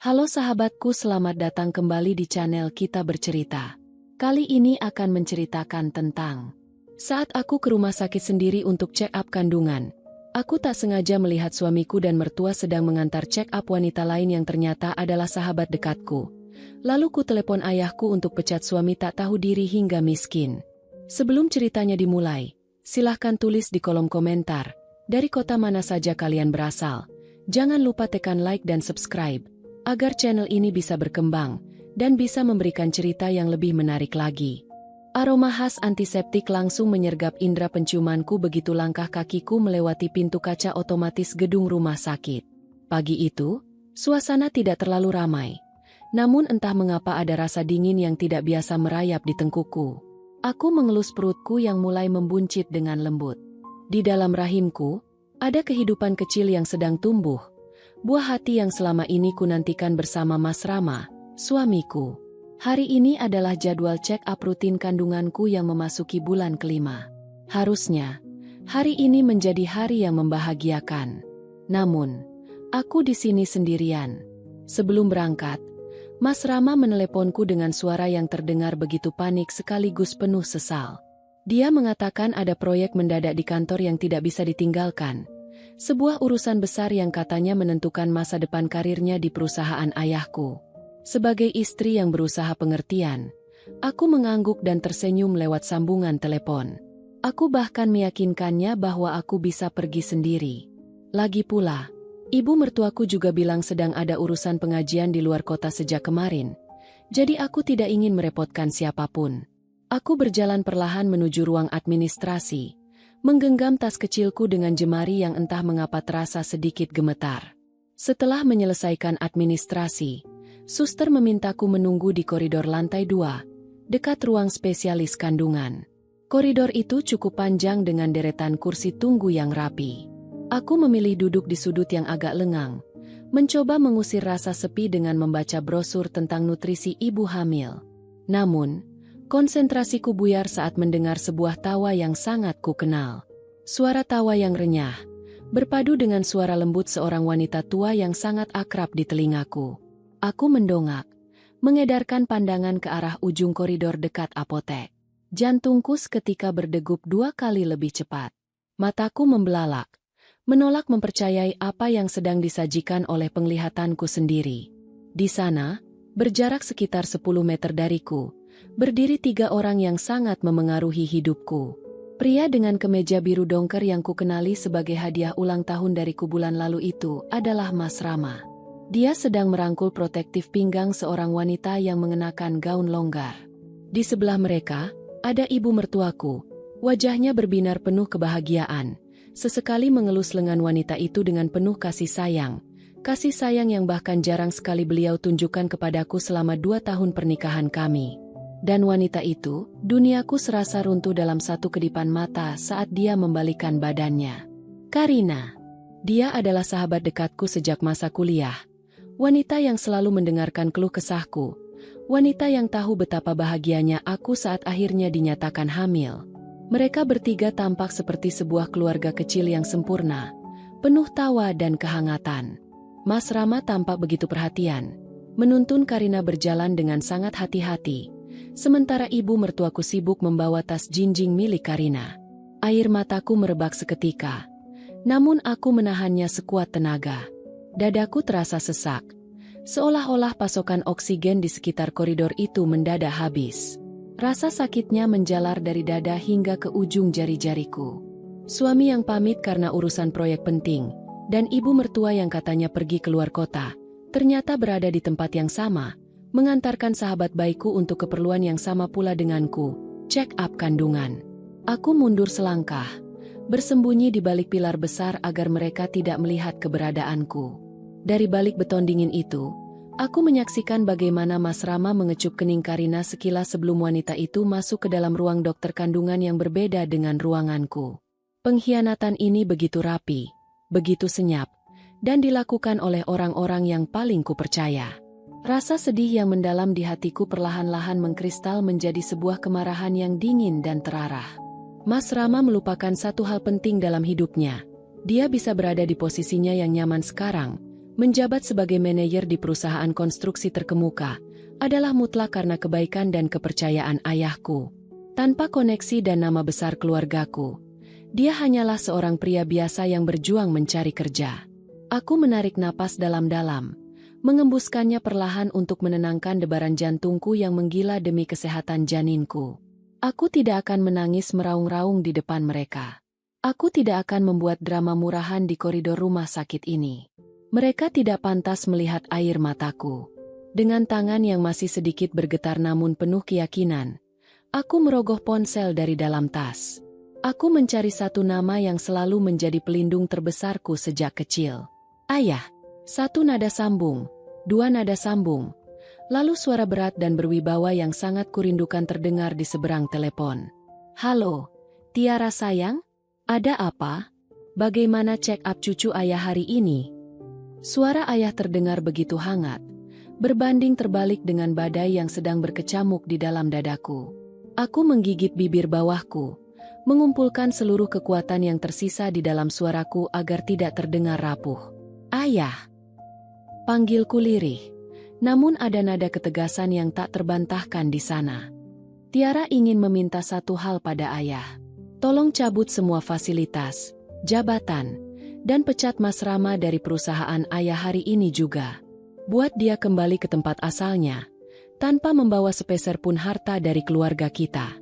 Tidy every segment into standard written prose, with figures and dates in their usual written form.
Halo sahabatku, selamat datang kembali di channel Kita Bercerita. Kali ini akan menceritakan tentang saat aku ke rumah sakit sendiri untuk check up kandungan. Aku tak sengaja melihat suamiku dan mertua sedang mengantar check up wanita lain yang ternyata adalah sahabat dekatku. Lalu ku telepon ayahku untuk pecat suami tak tahu diri hingga miskin. Sebelum ceritanya dimulai, silahkan tulis di kolom komentar, dari kota mana saja kalian berasal. Jangan lupa tekan like dan subscribe, agar channel ini bisa berkembang, dan bisa memberikan cerita yang lebih menarik lagi. Aroma khas antiseptik langsung menyergap indera penciumanku begitu langkah kakiku melewati pintu kaca otomatis gedung rumah sakit. Pagi itu, suasana tidak terlalu ramai. Namun entah mengapa ada rasa dingin yang tidak biasa merayap di tengkukku. Aku mengelus perutku yang mulai membuncit dengan lembut. Di dalam rahimku, ada kehidupan kecil yang sedang tumbuh. Buah hati yang selama ini kunantikan bersama Mas Rama, suamiku. Hari ini adalah jadwal check up rutin kandunganku yang memasuki bulan kelima. Harusnya, hari ini menjadi hari yang membahagiakan. Namun, aku di sini sendirian. Sebelum berangkat, Mas Rama meneleponku dengan suara yang terdengar begitu panik sekaligus penuh sesal. Dia mengatakan ada proyek mendadak di kantor yang tidak bisa ditinggalkan. Sebuah urusan besar yang katanya menentukan masa depan karirnya di perusahaan ayahku. Sebagai istri yang berusaha pengertian, aku mengangguk dan tersenyum lewat sambungan telepon. Aku bahkan meyakinkannya bahwa aku bisa pergi sendiri. Lagi pula, ibu mertuaku juga bilang sedang ada urusan pengajian di luar kota sejak kemarin. Jadi aku tidak ingin merepotkan siapapun. Aku berjalan perlahan menuju ruang administrasi, menggenggam tas kecilku dengan jemari yang entah mengapa terasa sedikit gemetar. Setelah menyelesaikan administrasi, suster memintaku menunggu di koridor lantai 2, dekat ruang spesialis kandungan. Koridor itu cukup panjang dengan deretan kursi tunggu yang rapi. Aku memilih duduk di sudut yang agak lengang, mencoba mengusir rasa sepi dengan membaca brosur tentang nutrisi ibu hamil. Namun, konsentrasiku buyar saat mendengar sebuah tawa yang sangat kukenal. Suara tawa yang renyah, berpadu dengan suara lembut seorang wanita tua yang sangat akrab di telingaku. Aku mendongak, mengedarkan pandangan ke arah ujung koridor dekat apotek. Jantungku seketika berdegup 2 kali lebih cepat. Mataku membelalak, menolak mempercayai apa yang sedang disajikan oleh penglihatanku sendiri. Di sana, berjarak sekitar 10 meter dariku, berdiri 3 orang yang sangat memengaruhi hidupku. Pria dengan kemeja biru dongker yang kukenali sebagai hadiah ulang tahun dariku bulan lalu itu adalah Mas Rama. Dia sedang merangkul protektif pinggang seorang wanita yang mengenakan gaun longgar. Di sebelah mereka, ada ibu mertuaku. Wajahnya berbinar penuh kebahagiaan. Sesekali mengelus lengan wanita itu dengan penuh kasih sayang. Kasih sayang yang bahkan jarang sekali beliau tunjukkan kepadaku selama 2 tahun pernikahan kami. Dan wanita itu, duniaku serasa runtuh dalam satu kedipan mata saat dia membalikkan badannya. Karina. Dia adalah sahabat dekatku sejak masa kuliah. Wanita yang selalu mendengarkan keluh kesahku. Wanita yang tahu betapa bahagianya aku saat akhirnya dinyatakan hamil. Mereka bertiga tampak seperti sebuah keluarga kecil yang sempurna, penuh tawa dan kehangatan. Mas Rama tampak begitu perhatian, menuntun Karina berjalan dengan sangat hati-hati. Sementara ibu mertuaku sibuk membawa tas jinjing milik Karina. Air mataku merebak seketika. Namun aku menahannya sekuat tenaga. Dadaku terasa sesak. Seolah-olah pasokan oksigen di sekitar koridor itu mendadak habis. Rasa sakitnya menjalar dari dada hingga ke ujung jari-jariku. Suami yang pamit karena urusan proyek penting, dan ibu mertua yang katanya pergi keluar kota, ternyata berada di tempat yang sama, mengantarkan sahabat baikku untuk keperluan yang sama pula denganku, check up kandungan. Aku mundur selangkah, bersembunyi di balik pilar besar agar mereka tidak melihat keberadaanku. Dari balik beton dingin itu, aku menyaksikan bagaimana Mas Rama mengecup kening Karina sekilas sebelum wanita itu masuk ke dalam ruang dokter kandungan yang berbeda dengan ruanganku. Pengkhianatan ini begitu rapi, begitu senyap, dan dilakukan oleh orang-orang yang paling kupercaya. Rasa sedih yang mendalam di hatiku perlahan-lahan mengkristal menjadi sebuah kemarahan yang dingin dan terarah. Mas Rama melupakan satu hal penting dalam hidupnya. Dia bisa berada di posisinya yang nyaman sekarang, Menjabat sebagai manajer di perusahaan konstruksi terkemuka adalah mutlak karena kebaikan dan kepercayaan ayahku. Tanpa koneksi dan nama besar keluargaku, dia hanyalah seorang pria biasa yang berjuang mencari kerja. Aku menarik napas dalam-dalam, mengembuskannya perlahan untuk menenangkan debaran jantungku yang menggila demi kesehatan janinku. Aku tidak akan menangis meraung-raung di depan mereka. Aku tidak akan membuat drama murahan di koridor rumah sakit ini. Mereka tidak pantas melihat air mataku. Dengan tangan yang masih sedikit bergetar namun penuh keyakinan, aku merogoh ponsel dari dalam tas. Aku mencari satu nama yang selalu menjadi pelindung terbesarku sejak kecil. Ayah. Satu nada sambung, dua nada sambung. Lalu suara berat dan berwibawa yang sangat kurindukan terdengar di seberang telepon. Halo, Tiara sayang? Ada apa? Bagaimana check up cucu ayah hari ini? Suara ayah terdengar begitu hangat, berbanding terbalik dengan badai yang sedang berkecamuk di dalam dadaku. Aku menggigit bibir bawahku, mengumpulkan seluruh kekuatan yang tersisa di dalam suaraku agar tidak terdengar rapuh. Ayah. Panggilku lirih, namun ada nada ketegasan yang tak terbantahkan di sana. Tiara ingin meminta satu hal pada ayah. Tolong cabut semua fasilitas, jabatan, dan pecat Mas Rama dari perusahaan ayah hari ini juga. Buat dia kembali ke tempat asalnya, tanpa membawa sepeser pun harta dari keluarga kita.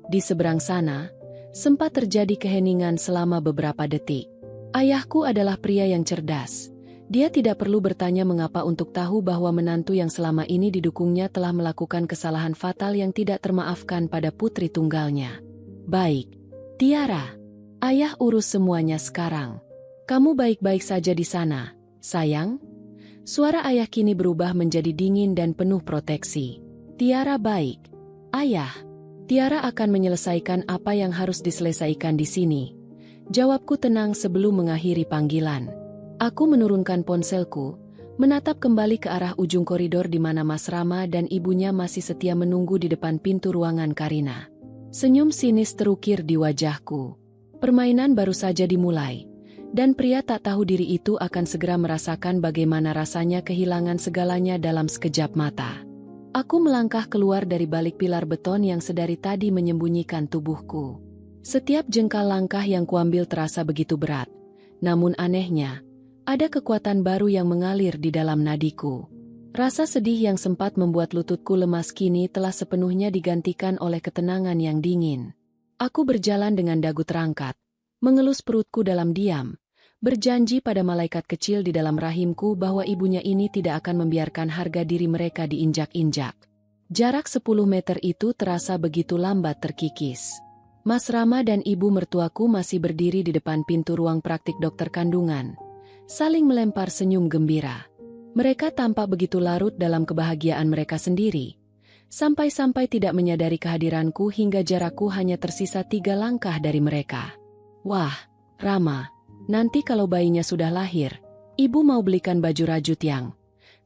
Di seberang sana, sempat terjadi keheningan selama beberapa detik. Ayahku adalah pria yang cerdas. Dia tidak perlu bertanya mengapa untuk tahu bahwa menantu yang selama ini didukungnya telah melakukan kesalahan fatal yang tidak termaafkan pada putri tunggalnya. Baik, Tiara. Ayah urus semuanya sekarang. Kamu baik-baik saja di sana, sayang? Suara ayah kini berubah menjadi dingin dan penuh proteksi. Tiara baik. Ayah. Tiara akan menyelesaikan apa yang harus diselesaikan di sini. Jawabku tenang sebelum mengakhiri panggilan. Aku menurunkan ponselku, menatap kembali ke arah ujung koridor di mana Mas Rama dan ibunya masih setia menunggu di depan pintu ruangan Karina. Senyum sinis terukir di wajahku. Permainan baru saja dimulai, dan pria tak tahu diri itu akan segera merasakan bagaimana rasanya kehilangan segalanya dalam sekejap mata. Aku melangkah keluar dari balik pilar beton yang sedari tadi menyembunyikan tubuhku. Setiap jengkal langkah yang kuambil terasa begitu berat, namun anehnya, ada kekuatan baru yang mengalir di dalam nadiku. Rasa sedih yang sempat membuat lututku lemas kini telah sepenuhnya digantikan oleh ketenangan yang dingin. Aku berjalan dengan dagu terangkat, mengelus perutku dalam diam, berjanji pada malaikat kecil di dalam rahimku bahwa ibunya ini tidak akan membiarkan harga diri mereka diinjak-injak. Jarak 10 meter itu terasa begitu lambat terkikis. Mas Rama dan ibu mertuaku masih berdiri di depan pintu ruang praktik dokter kandungan, saling melempar senyum gembira. Mereka tampak begitu larut dalam kebahagiaan mereka sendiri, sampai-sampai tidak menyadari kehadiranku hingga jarakku hanya tersisa 3 langkah dari mereka. Wah, Rama, nanti kalau bayinya sudah lahir, ibu mau belikan baju rajut yang...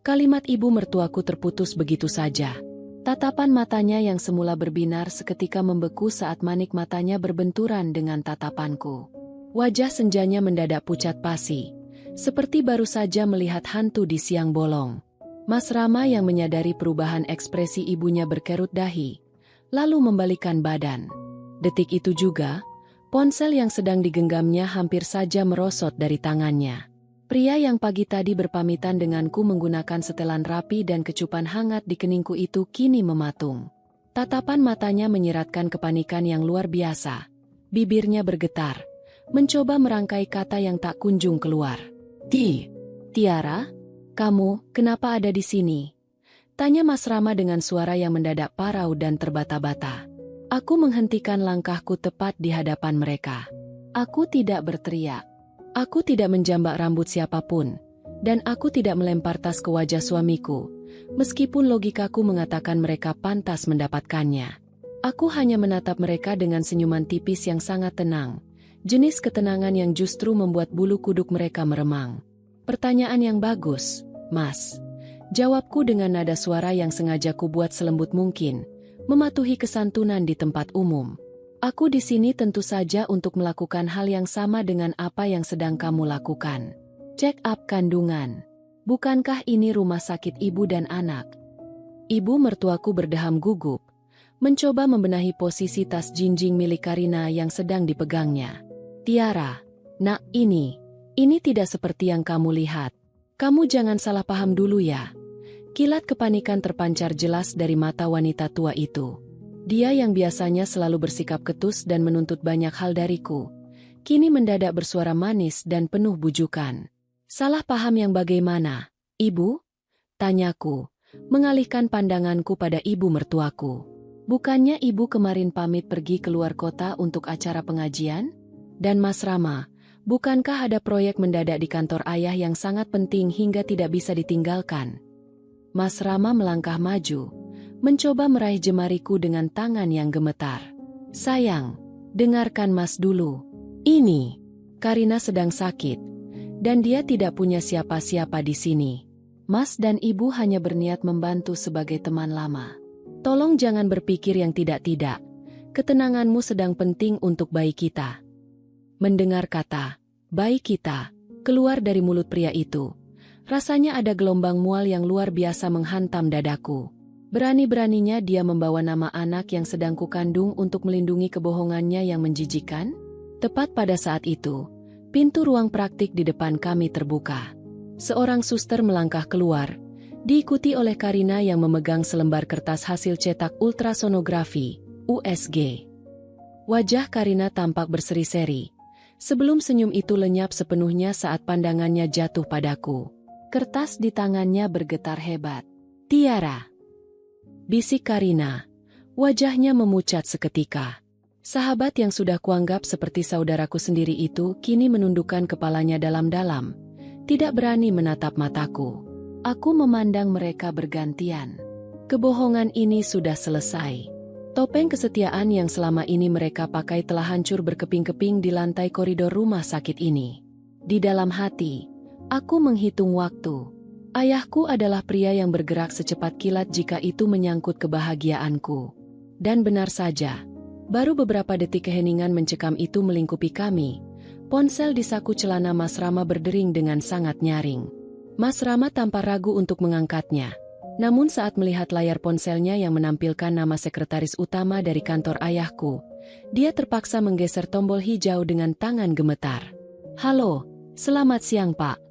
Kalimat ibu mertuaku terputus begitu saja. Tatapan matanya yang semula berbinar seketika membeku saat manik matanya berbenturan dengan tatapanku. Wajah senjanya mendadak pucat pasi, seperti baru saja melihat hantu di siang bolong. Mas Rama yang menyadari perubahan ekspresi ibunya berkerut dahi, lalu membalikkan badan. Detik itu juga, ponsel yang sedang digenggamnya hampir saja merosot dari tangannya. Pria yang pagi tadi berpamitan denganku menggunakan setelan rapi dan kecupan hangat di keningku itu kini mematung. Tatapan matanya menyiratkan kepanikan yang luar biasa. Bibirnya bergetar, mencoba merangkai kata yang tak kunjung keluar. Tiara, kamu kenapa ada di sini? Tanya Mas Rama dengan suara yang mendadak parau dan terbata-bata. Aku menghentikan langkahku tepat di hadapan mereka. Aku tidak berteriak. Aku tidak menjambak rambut siapapun, dan aku tidak melempar tas ke wajah suamiku, meskipun logikaku mengatakan mereka pantas mendapatkannya. Aku hanya menatap mereka dengan senyuman tipis yang sangat tenang, jenis ketenangan yang justru membuat bulu kuduk mereka meremang. Pertanyaan yang bagus, Mas. Jawabku dengan nada suara yang sengaja kubuat selembut mungkin, mematuhi kesantunan di tempat umum. Aku di sini tentu saja untuk melakukan hal yang sama dengan apa yang sedang kamu lakukan. Check up kandungan. Bukankah ini rumah sakit ibu dan anak? Ibu mertuaku berdeham gugup, mencoba membenahi posisi tas jinjing milik Karina yang sedang dipegangnya. Tiara, nak, ini tidak seperti yang kamu lihat. Kamu jangan salah paham dulu ya. Kilat kepanikan terpancar jelas dari mata wanita tua itu. Dia yang biasanya selalu bersikap ketus dan menuntut banyak hal dariku, kini mendadak bersuara manis dan penuh bujukan. Salah paham yang bagaimana, Ibu? Tanyaku, mengalihkan pandanganku pada ibu mertuaku. Bukannya ibu kemarin pamit pergi keluar kota untuk acara pengajian? Dan Mas Rama, bukankah ada proyek mendadak di kantor ayah yang sangat penting hingga tidak bisa ditinggalkan? Mas Rama melangkah maju, mencoba meraih jemariku dengan tangan yang gemetar. Sayang, dengarkan Mas dulu. Ini, Karina sedang sakit, dan dia tidak punya siapa-siapa di sini. Mas dan Ibu hanya berniat membantu sebagai teman lama. Tolong jangan berpikir yang tidak-tidak. Ketenanganmu sedang penting untuk bayi kita. Mendengar kata, bayi kita, keluar dari mulut pria itu. Rasanya ada gelombang mual yang luar biasa menghantam dadaku. Berani-beraninya dia membawa nama anak yang sedang kukandung untuk melindungi kebohongannya yang menjijikan? Tepat pada saat itu, pintu ruang praktik di depan kami terbuka. Seorang suster melangkah keluar, diikuti oleh Karina yang memegang selembar kertas hasil cetak ultrasonografi, USG. Wajah Karina tampak berseri-seri. Sebelum senyum itu lenyap sepenuhnya saat pandangannya jatuh padaku. Kertas di tangannya bergetar hebat. Tiara, bisik Karina. Wajahnya memucat seketika. Sahabat yang sudah kuanggap seperti saudaraku sendiri itu kini menundukkan kepalanya dalam-dalam, tidak berani menatap mataku. Aku memandang mereka bergantian. Kebohongan ini sudah selesai. Topeng kesetiaan yang selama ini mereka pakai telah hancur berkeping-keping di lantai koridor rumah sakit ini. Di dalam hati, aku menghitung waktu. Ayahku adalah pria yang bergerak secepat kilat jika itu menyangkut kebahagiaanku. Dan benar saja, baru beberapa detik keheningan mencekam itu melingkupi kami. Ponsel di saku celana Mas Rama berdering dengan sangat nyaring. Mas Rama tanpa ragu untuk mengangkatnya. Namun saat melihat layar ponselnya yang menampilkan nama sekretaris utama dari kantor ayahku, dia terpaksa menggeser tombol hijau dengan tangan gemetar. Halo, selamat siang Pak.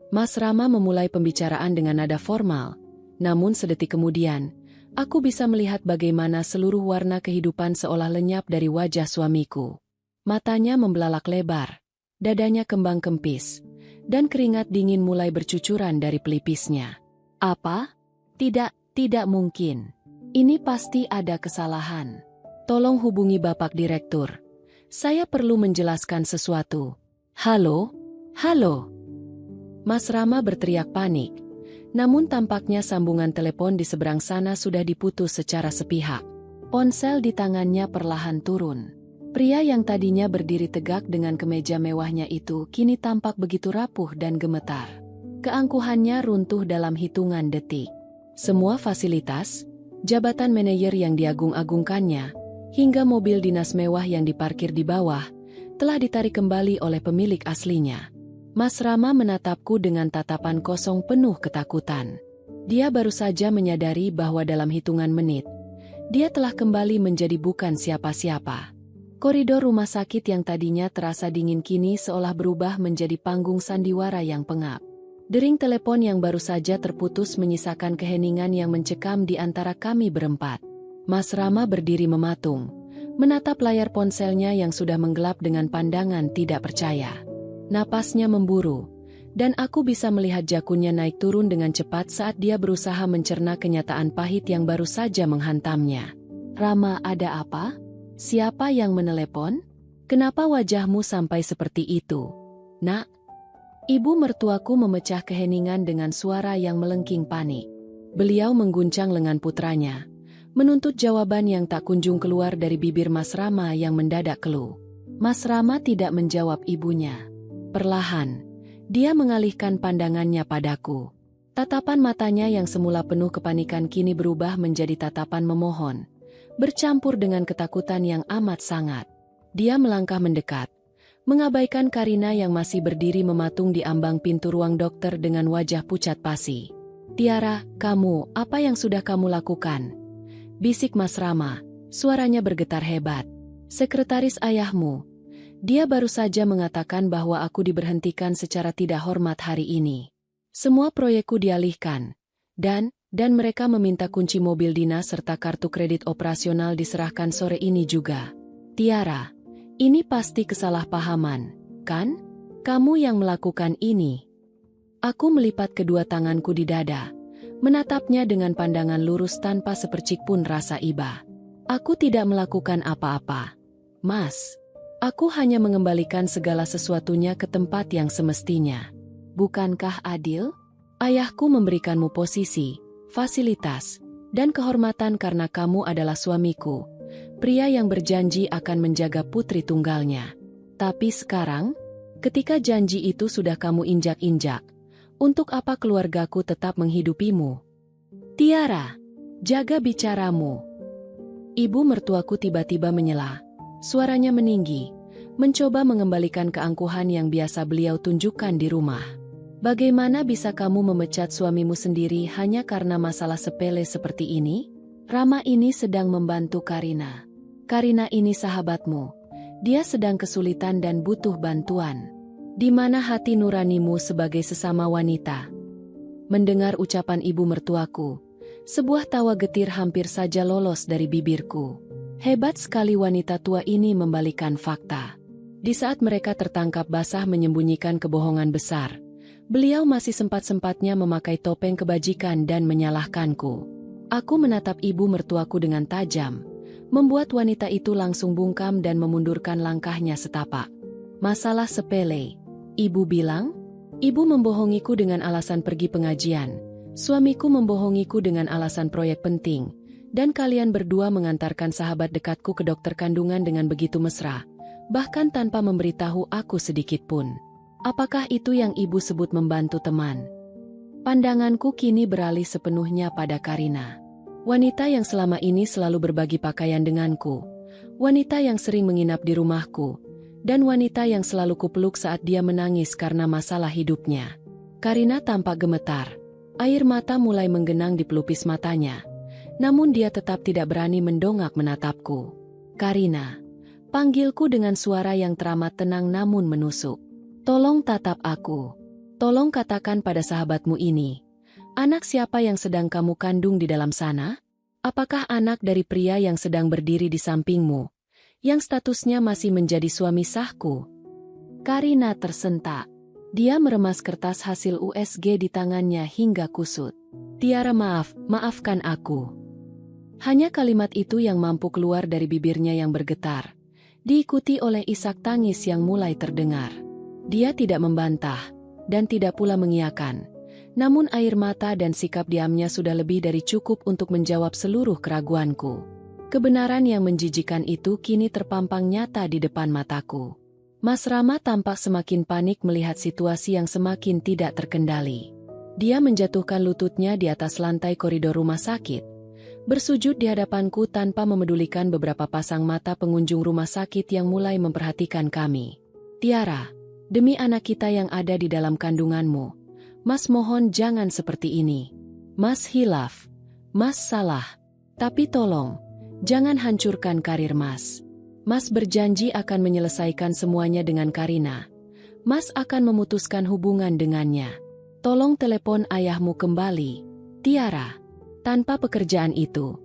Mas Rama memulai pembicaraan dengan nada formal, namun sedetik kemudian, aku bisa melihat bagaimana seluruh warna kehidupan seolah lenyap dari wajah suamiku. Matanya membelalak lebar, dadanya kembang kempis, dan keringat dingin mulai bercucuran dari pelipisnya. Apa? Tidak mungkin. Ini pasti ada kesalahan. Tolong hubungi Bapak Direktur. Saya perlu menjelaskan sesuatu. Halo? Halo? Mas Rama berteriak panik. Namun tampaknya sambungan telepon di seberang sana sudah diputus secara sepihak. Ponsel di tangannya perlahan turun. Pria yang tadinya berdiri tegak dengan kemeja mewahnya itu kini tampak begitu rapuh dan gemetar. Keangkuhannya runtuh dalam hitungan detik. Semua fasilitas, jabatan manajer yang diagung-agungkannya, hingga mobil dinas mewah yang diparkir di bawah, telah ditarik kembali oleh pemilik aslinya. Mas Rama menatapku dengan tatapan kosong penuh ketakutan. Dia baru saja menyadari bahwa dalam hitungan menit, dia telah kembali menjadi bukan siapa-siapa. Koridor rumah sakit yang tadinya terasa dingin kini seolah berubah menjadi panggung sandiwara yang pengap. Dering telepon yang baru saja terputus menyisakan keheningan yang mencekam di antara kami berempat. Mas Rama berdiri mematung, menatap layar ponselnya yang sudah menggelap dengan pandangan tidak percaya. Napasnya memburu, dan aku bisa melihat jakunnya naik turun dengan cepat saat dia berusaha mencerna kenyataan pahit yang baru saja menghantamnya. Rama, ada apa? Siapa yang menelepon? Kenapa wajahmu sampai seperti itu? Nak? Ibu mertuaku memecah keheningan dengan suara yang melengking panik. Beliau mengguncang lengan putranya, menuntut jawaban yang tak kunjung keluar dari bibir Mas Rama yang mendadak keluh. Mas Rama tidak menjawab ibunya. Perlahan, dia mengalihkan pandangannya padaku. Tatapan matanya yang semula penuh kepanikan kini berubah menjadi tatapan memohon, bercampur dengan ketakutan yang amat sangat. Dia melangkah mendekat, mengabaikan Karina yang masih berdiri mematung di ambang pintu ruang dokter dengan wajah pucat pasi. "Tiara, kamu, apa yang sudah kamu lakukan?" bisik Mas Rama, suaranya bergetar hebat. "Sekretaris ayahmu. Dia baru saja mengatakan bahwa aku diberhentikan secara tidak hormat hari ini. Semua proyekku dialihkan. Dan mereka meminta kunci mobil dinas serta kartu kredit operasional diserahkan sore ini juga. Tiara, ini pasti kesalahpahaman, kan? Kamu yang melakukan ini." Aku melipat kedua tanganku di dada, menatapnya dengan pandangan lurus tanpa sepercik pun rasa iba. "Aku tidak melakukan apa-apa, Mas. Aku hanya mengembalikan segala sesuatunya ke tempat yang semestinya. Bukankah adil? Ayahku memberikanmu posisi, fasilitas, dan kehormatan karena kamu adalah suamiku, pria yang berjanji akan menjaga putri tunggalnya. Tapi sekarang, ketika janji itu sudah kamu injak-injak, untuk apa keluargaku tetap menghidupimu? Tiara, jaga bicaramu." Ibu mertuaku tiba-tiba menyela. Suaranya meninggi, mencoba mengembalikan keangkuhan yang biasa beliau tunjukkan di rumah. "Bagaimana bisa kamu memecat suamimu sendiri hanya karena masalah sepele seperti ini? Rama ini sedang membantu Karina. Karina ini sahabatmu. Dia sedang kesulitan dan butuh bantuan. Di mana hati nuranimu sebagai sesama wanita?" Mendengar ucapan ibu mertuaku, sebuah tawa getir hampir saja lolos dari bibirku. Hebat sekali wanita tua ini membalikan fakta. Di saat mereka tertangkap basah menyembunyikan kebohongan besar, beliau masih sempat-sempatnya memakai topeng kebajikan dan menyalahkanku. Aku menatap ibu mertuaku dengan tajam, membuat wanita itu langsung bungkam dan memundurkan langkahnya setapak. "Masalah sepele," ibu bilang. "Ibu membohongiku dengan alasan pergi pengajian. Suamiku membohongiku dengan alasan proyek penting. Dan kalian berdua mengantarkan sahabat dekatku ke dokter kandungan dengan begitu mesra, bahkan tanpa memberitahu aku sedikit pun. Apakah itu yang ibu sebut membantu teman?" Pandanganku kini beralih sepenuhnya pada Karina. Wanita yang selama ini selalu berbagi pakaian denganku, wanita yang sering menginap di rumahku, dan wanita yang selalu kupeluk saat dia menangis karena masalah hidupnya. Karina tampak gemetar. Air mata mulai menggenang di pelupis matanya. Namun dia tetap tidak berani mendongak menatapku. "Karina," panggilku dengan suara yang teramat tenang namun menusuk. "Tolong tatap aku. Tolong katakan pada sahabatmu ini, anak siapa yang sedang kamu kandung di dalam sana? Apakah anak dari pria yang sedang berdiri di sampingmu, yang statusnya masih menjadi suami sahku?" Karina tersentak. Dia meremas kertas hasil USG di tangannya hingga kusut. "Tiara, maafkan aku." Hanya kalimat itu yang mampu keluar dari bibirnya yang bergetar, diikuti oleh isak tangis yang mulai terdengar. Dia tidak membantah, dan tidak pula mengiyakan. Namun air mata dan sikap diamnya sudah lebih dari cukup untuk menjawab seluruh keraguanku. Kebenaran yang menjijikan itu kini terpampang nyata di depan mataku. Mas Rama tampak semakin panik melihat situasi yang semakin tidak terkendali. Dia menjatuhkan lututnya di atas lantai koridor rumah sakit, bersujud di hadapanku tanpa memedulikan beberapa pasang mata pengunjung rumah sakit yang mulai memperhatikan kami. "Tiara, demi anak kita yang ada di dalam kandunganmu, Mas mohon jangan seperti ini. Mas hilaf, Mas salah. Tapi tolong, jangan hancurkan karir Mas. Mas berjanji akan menyelesaikan semuanya dengan Karina. Mas akan memutuskan hubungan dengannya. Tolong telepon ayahmu kembali. Tiara, tanpa pekerjaan itu,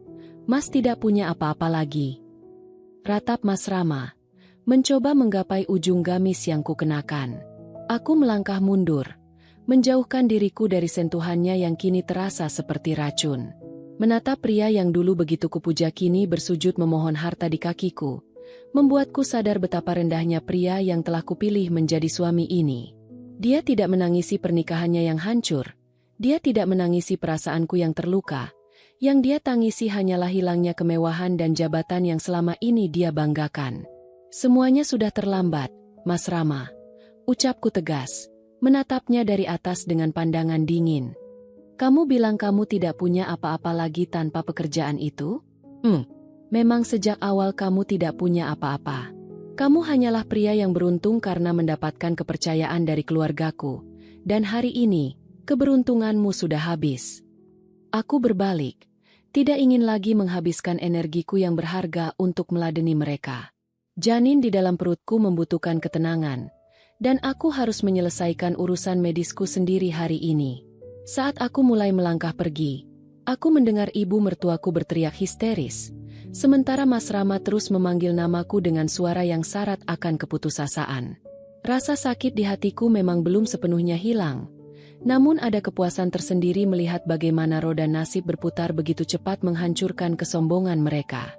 Mas tidak punya apa-apa lagi." Ratap Mas Rama, mencoba menggapai ujung gamis yang kukenakan. Aku melangkah mundur, menjauhkan diriku dari sentuhannya yang kini terasa seperti racun. Menatap pria yang dulu begitu kupuja kini bersujud memohon harta di kakiku, membuatku sadar betapa rendahnya pria yang telah kupilih menjadi suami ini. Dia tidak menangisi pernikahannya yang hancur. Dia tidak menangisi perasaanku yang terluka. Yang dia tangisi hanyalah hilangnya kemewahan dan jabatan yang selama ini dia banggakan. "Semuanya sudah terlambat, Mas Rama," ucapku tegas, menatapnya dari atas dengan pandangan dingin. "Kamu bilang kamu tidak punya apa-apa lagi tanpa pekerjaan itu? Memang sejak awal kamu tidak punya apa-apa. Kamu hanyalah pria yang beruntung karena mendapatkan kepercayaan dari keluargaku. Dan hari ini, keberuntunganmu sudah habis. Aku berbalik. Tidak ingin lagi menghabiskan energiku yang berharga untuk meladeni mereka. Janin di dalam perutku membutuhkan ketenangan. Dan aku harus menyelesaikan urusan medisku sendiri hari ini. Saat aku mulai melangkah pergi, aku mendengar ibu mertuaku berteriak histeris. Sementara Mas Rama terus memanggil namaku dengan suara yang syarat akan keputusasaan. Rasa sakit di hatiku memang belum sepenuhnya hilang. Namun ada kepuasan tersendiri melihat bagaimana roda nasib berputar begitu cepat menghancurkan kesombongan mereka.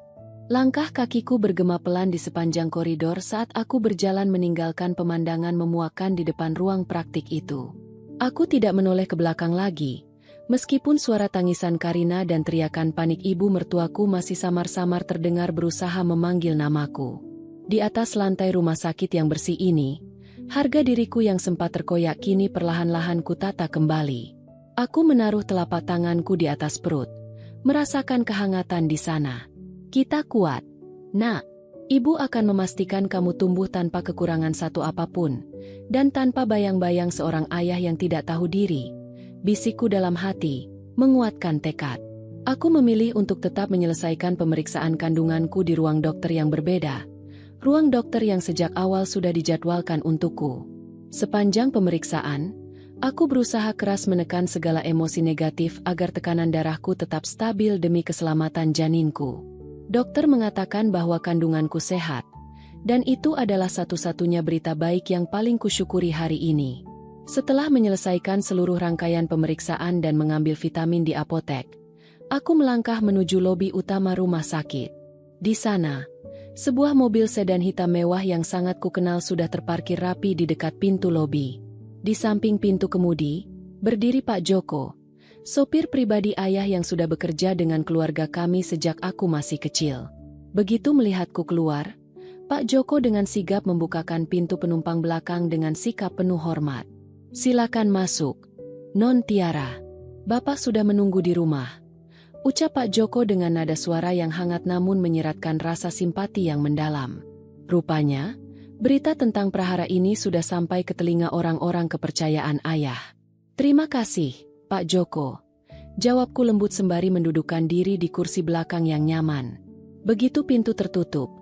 Langkah kakiku bergema pelan di sepanjang koridor saat aku berjalan meninggalkan pemandangan memuakkan di depan ruang praktik itu. Aku tidak menoleh ke belakang lagi. Meskipun suara tangisan Karina dan teriakan panik ibu mertuaku masih samar-samar terdengar berusaha memanggil namaku. Di atas lantai rumah sakit yang bersih ini, harga diriku yang sempat terkoyak kini perlahan-lahan kutata kembali. Aku menaruh telapak tanganku di atas perut, merasakan kehangatan di sana. Kita kuat. Nak, ibu akan memastikan kamu tumbuh tanpa kekurangan satu apapun, dan tanpa bayang-bayang seorang ayah yang tidak tahu diri. Bisikku dalam hati, menguatkan tekad. Aku memilih untuk tetap menyelesaikan pemeriksaan kandunganku di ruang dokter yang berbeda. Ruang dokter yang sejak awal sudah dijadwalkan untukku. Sepanjang pemeriksaan, aku berusaha keras menekan segala emosi negatif agar tekanan darahku tetap stabil demi keselamatan janinku. Dokter mengatakan bahwa kandunganku sehat, dan itu adalah satu-satunya berita baik yang paling kusyukuri hari ini. Setelah menyelesaikan seluruh rangkaian pemeriksaan dan mengambil vitamin di apotek, aku melangkah menuju lobi utama rumah sakit. Di sana, sebuah mobil sedan hitam mewah yang sangat kukenal sudah terparkir rapi di dekat pintu lobi. Di samping pintu kemudi, berdiri Pak Joko, sopir pribadi ayah yang sudah bekerja dengan keluarga kami sejak aku masih kecil. Begitu melihatku keluar, Pak Joko dengan sigap membukakan pintu penumpang belakang dengan sikap penuh hormat. Silakan masuk, Non Tiara. Bapak sudah menunggu di rumah. Ucap Pak Joko dengan nada suara yang hangat namun menyiratkan rasa simpati yang mendalam. Rupanya, berita tentang prahara ini sudah sampai ke telinga orang-orang kepercayaan ayah. Terima kasih, Pak Joko. Jawabku lembut sembari mendudukkan diri di kursi belakang yang nyaman. Begitu pintu tertutup,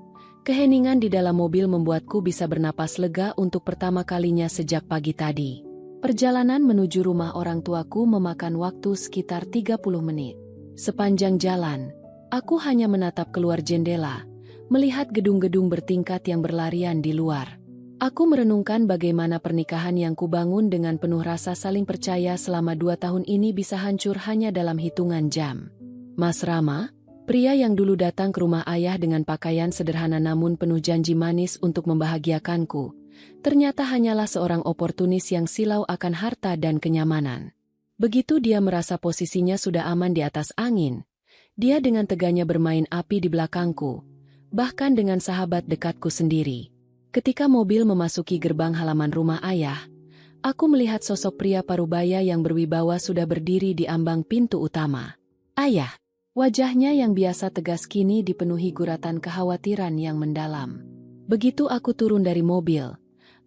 keheningan di dalam mobil membuatku bisa bernapas lega untuk pertama kalinya sejak pagi tadi. Perjalanan menuju rumah orang tuaku memakan waktu sekitar 30 menit. Sepanjang jalan, aku hanya menatap keluar jendela, melihat gedung-gedung bertingkat yang berlarian di luar. Aku merenungkan bagaimana pernikahan yang kubangun dengan penuh rasa saling percaya selama 2 tahun ini bisa hancur hanya dalam hitungan jam. Mas Rama, pria yang dulu datang ke rumah ayah dengan pakaian sederhana namun penuh janji manis untuk membahagiakanku, ternyata hanyalah seorang oportunis yang silau akan harta dan kenyamanan. Begitu dia merasa posisinya sudah aman di atas angin, dia dengan teganya bermain api di belakangku, bahkan dengan sahabat dekatku sendiri. Ketika mobil memasuki gerbang halaman rumah ayah, aku melihat sosok pria parubaya yang berwibawa sudah berdiri di ambang pintu utama. Ayah, wajahnya yang biasa tegas kini dipenuhi guratan kekhawatiran yang mendalam. Begitu aku turun dari mobil,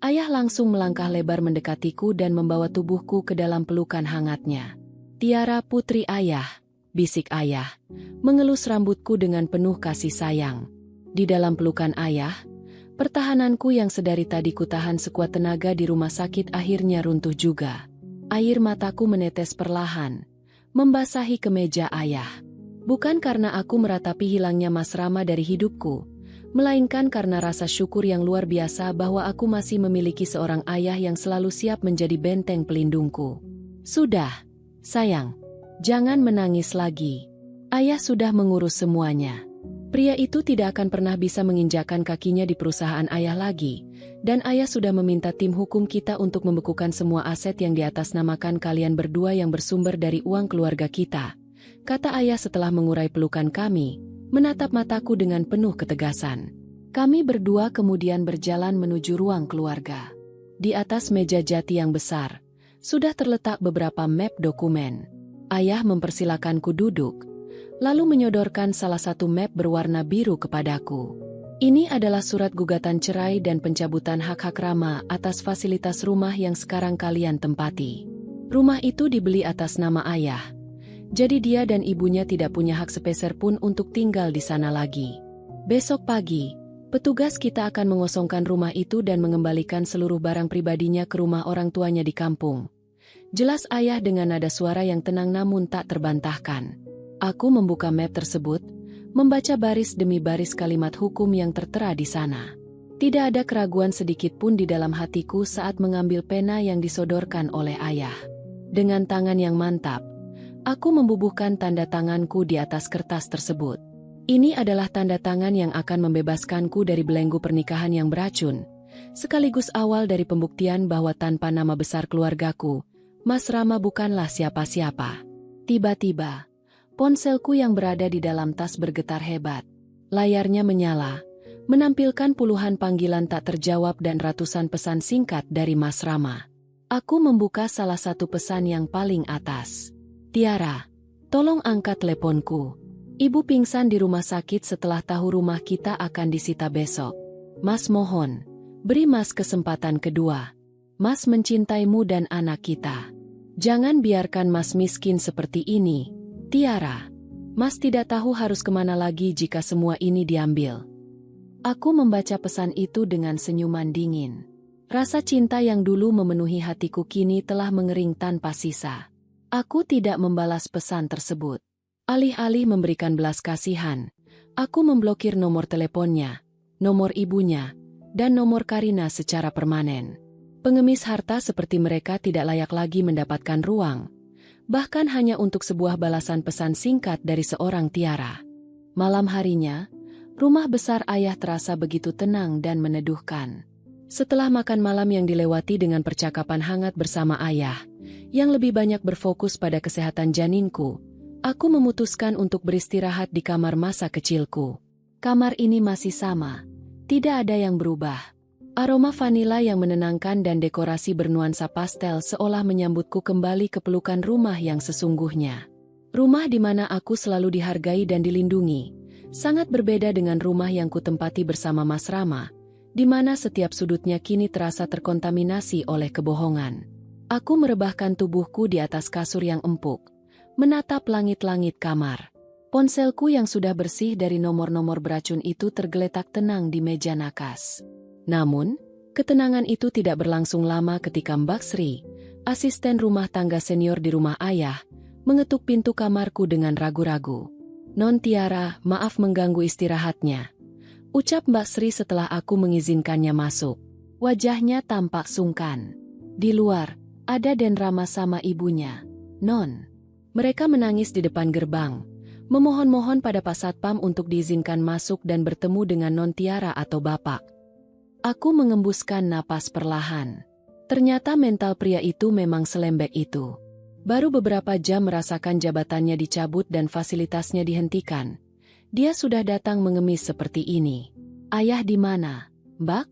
ayah langsung melangkah lebar mendekatiku dan membawa tubuhku ke dalam pelukan hangatnya. Tiara putri ayah, bisik ayah, mengelus rambutku dengan penuh kasih sayang. Di dalam pelukan ayah, pertahananku yang sedari tadi kutahan sekuat tenaga di rumah sakit akhirnya runtuh juga. Air mataku menetes perlahan, membasahi kemeja ayah. Bukan karena aku meratapi hilangnya Mas Rama dari hidupku, melainkan karena rasa syukur yang luar biasa bahwa aku masih memiliki seorang ayah yang selalu siap menjadi benteng pelindungku. Sudah, sayang, jangan menangis lagi. Ayah sudah mengurus semuanya. Pria itu tidak akan pernah bisa menginjakkan kakinya di perusahaan ayah lagi, dan ayah sudah meminta tim hukum kita untuk membekukan semua aset yang diatasnamakan kalian berdua yang bersumber dari uang keluarga kita, kata ayah setelah mengurai pelukan kami, menatap mataku dengan penuh ketegasan. Kami berdua kemudian berjalan menuju ruang keluarga. Di atas meja jati yang besar, sudah terletak beberapa map dokumen. Ayah mempersilakanku duduk, lalu menyodorkan salah satu map berwarna biru kepadaku. Ini adalah surat gugatan cerai dan pencabutan hak-hak Rama atas fasilitas rumah yang sekarang kalian tempati. Rumah itu dibeli atas nama ayah. Jadi dia dan ibunya tidak punya hak sepeser pun untuk tinggal di sana lagi. Besok pagi, petugas kita akan mengosongkan rumah itu dan mengembalikan seluruh barang pribadinya ke rumah orang tuanya di kampung. Jelas ayah dengan nada suara yang tenang namun tak terbantahkan. Aku membuka map tersebut, membaca baris demi baris kalimat hukum yang tertera di sana. Tidak ada keraguan sedikit pun di dalam hatiku saat mengambil pena yang disodorkan oleh ayah. Dengan tangan yang mantap, aku membubuhkan tanda tanganku di atas kertas tersebut. Ini adalah tanda tangan yang akan membebaskanku dari belenggu pernikahan yang beracun, sekaligus awal dari pembuktian bahwa tanpa nama besar keluargaku, Mas Rama bukanlah siapa-siapa. Tiba-tiba, ponselku yang berada di dalam tas bergetar hebat. Layarnya menyala, menampilkan puluhan panggilan tak terjawab dan ratusan pesan singkat dari Mas Rama. Aku membuka salah satu pesan yang paling atas. Tiara, tolong angkat teleponku. Ibu pingsan di rumah sakit setelah tahu rumah kita akan disita besok. Mas mohon, beri Mas kesempatan kedua. Mas mencintaimu dan anak kita. Jangan biarkan Mas miskin seperti ini. Tiara, Mas tidak tahu harus kemana lagi jika semua ini diambil. Aku membaca pesan itu dengan senyuman dingin. Rasa cinta yang dulu memenuhi hatiku kini telah mengering tanpa sisa. Aku tidak membalas pesan tersebut. Alih-alih memberikan belas kasihan, aku memblokir nomor teleponnya, nomor ibunya, dan nomor Karina secara permanen. Pengemis harta seperti mereka tidak layak lagi mendapatkan ruang, bahkan hanya untuk sebuah balasan pesan singkat dari seorang Tiara. Malam harinya, rumah besar ayah terasa begitu tenang dan meneduhkan. Setelah makan malam yang dilewati dengan percakapan hangat bersama ayah, yang lebih banyak berfokus pada kesehatan janinku, aku memutuskan untuk beristirahat di kamar masa kecilku. Kamar ini masih sama, tidak ada yang berubah. Aroma vanila yang menenangkan dan dekorasi bernuansa pastel seolah menyambutku kembali ke pelukan rumah yang sesungguhnya. Rumah di mana aku selalu dihargai dan dilindungi, sangat berbeda dengan rumah yang kutempati bersama Mas Rama, di mana setiap sudutnya kini terasa terkontaminasi oleh kebohongan. Aku merebahkan tubuhku di atas kasur yang empuk, menatap langit-langit kamar. Ponselku yang sudah bersih dari nomor-nomor beracun itu tergeletak tenang di meja nakas. Namun, ketenangan itu tidak berlangsung lama ketika Mbak Sri, asisten rumah tangga senior di rumah ayah, mengetuk pintu kamarku dengan ragu-ragu. "Non Tiara, maaf mengganggu istirahatnya," ucap Mbak Sri setelah aku mengizinkannya masuk. Wajahnya tampak sungkan. Di luar, ada Den Rama sama ibunya. "Non." Mereka menangis di depan gerbang, memohon-mohon pada Pak Satpam untuk diizinkan masuk dan bertemu dengan Non Tiara atau Bapak. Aku mengembuskan napas perlahan. Ternyata mental pria itu memang selembek itu. Baru beberapa jam merasakan jabatannya dicabut dan fasilitasnya dihentikan, dia sudah datang mengemis seperti ini. "Ayah di mana, Mbak?"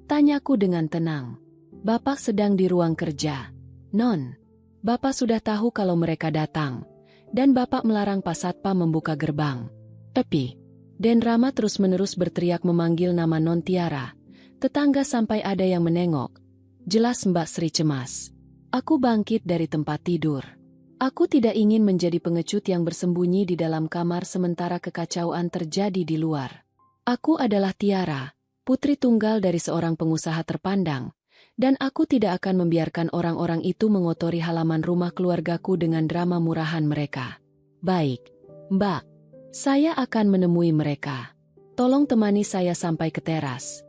tanyaku dengan tenang. "Bapak sedang di ruang kerja, Non. Bapak sudah tahu kalau mereka datang, dan Bapak melarang Pak Satpam membuka gerbang." Tapi, Den Rama terus-menerus berteriak memanggil nama Non Tiara. Tetangga sampai ada yang menengok. Jelas Mbak Sri cemas. Aku bangkit dari tempat tidur. Aku tidak ingin menjadi pengecut yang bersembunyi di dalam kamar sementara kekacauan terjadi di luar. Aku adalah Tiara, putri tunggal dari seorang pengusaha terpandang, dan aku tidak akan membiarkan orang-orang itu mengotori halaman rumah keluargaku dengan drama murahan mereka. "Baik, Mbak. Saya akan menemui mereka. Tolong temani saya sampai ke teras,"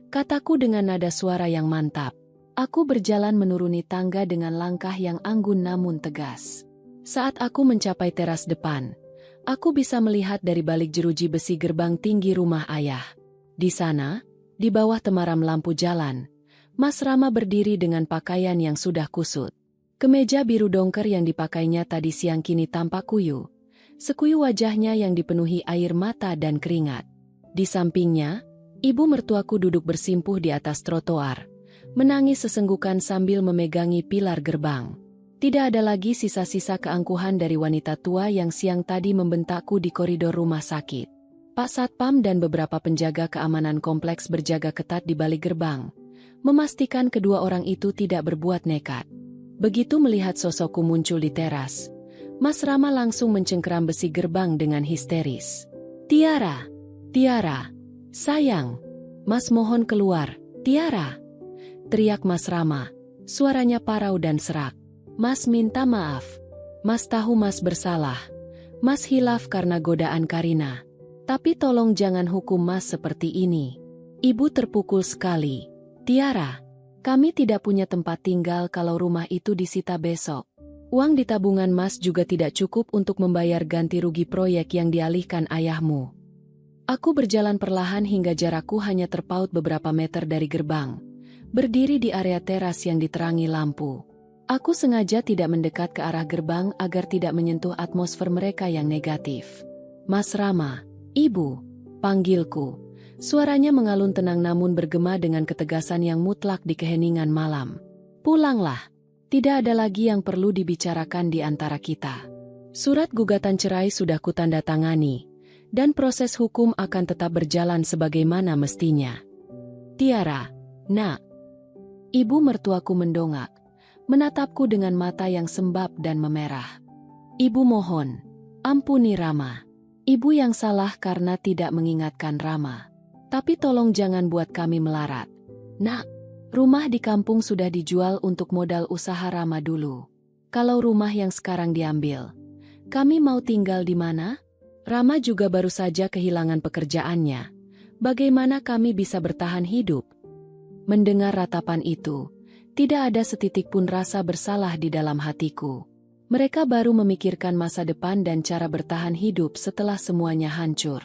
kataku dengan nada suara yang mantap. Aku berjalan menuruni tangga dengan langkah yang anggun namun tegas. Saat aku mencapai teras depan, aku bisa melihat dari balik jeruji besi gerbang tinggi rumah ayah. Di sana, di bawah temaram lampu jalan, Mas Rama berdiri dengan pakaian yang sudah kusut. Kemeja biru dongker yang dipakainya tadi siang kini tampak kuyu. Sekuyu wajahnya yang dipenuhi air mata dan keringat. Di sampingnya, ibu mertuaku duduk bersimpuh di atas trotoar, menangis sesenggukan sambil memegangi pilar gerbang. Tidak ada lagi sisa-sisa keangkuhan dari wanita tua yang siang tadi membentakku di koridor rumah sakit. Pak Satpam dan beberapa penjaga keamanan kompleks berjaga ketat di balik gerbang, memastikan kedua orang itu tidak berbuat nekat. Begitu melihat sosokku muncul di teras, Mas Rama langsung mencengkeram besi gerbang dengan histeris. Tiara, Tiara, sayang, Mas mohon keluar, Tiara. Teriak Mas Rama, suaranya parau dan serak. Mas minta maaf. Mas tahu Mas bersalah. Mas hilaf karena godaan Karina. Tapi tolong jangan hukum Mas seperti ini. Ibu terpukul sekali. Tiara, kami tidak punya tempat tinggal kalau rumah itu disita besok. Uang di tabungan Mas juga tidak cukup untuk membayar ganti rugi proyek yang dialihkan ayahmu. Aku berjalan perlahan hingga jarakku hanya terpaut beberapa meter dari gerbang. Berdiri di area teras yang diterangi lampu. Aku sengaja tidak mendekat ke arah gerbang agar tidak menyentuh atmosfer mereka yang negatif. Mas Rama, Ibu, panggilku. Suaranya mengalun tenang namun bergema dengan ketegasan yang mutlak di keheningan malam. Pulanglah. Tidak ada lagi yang perlu dibicarakan di antara kita. Surat gugatan cerai sudah kutandatangani, dan proses hukum akan tetap berjalan sebagaimana mestinya. Tiara, nak. Ibu mertuaku mendongak, menatapku dengan mata yang sembab dan memerah. Ibu mohon, ampuni Rama. Ibu yang salah karena tidak mengingatkan Rama. Tapi tolong jangan buat kami melarat. Nak, rumah di kampung sudah dijual untuk modal usaha Rama dulu. Kalau rumah yang sekarang diambil, kami mau tinggal di mana? Rama juga baru saja kehilangan pekerjaannya. Bagaimana kami bisa bertahan hidup? Mendengar ratapan itu, tidak ada setitik pun rasa bersalah di dalam hatiku. Mereka baru memikirkan masa depan dan cara bertahan hidup setelah semuanya hancur.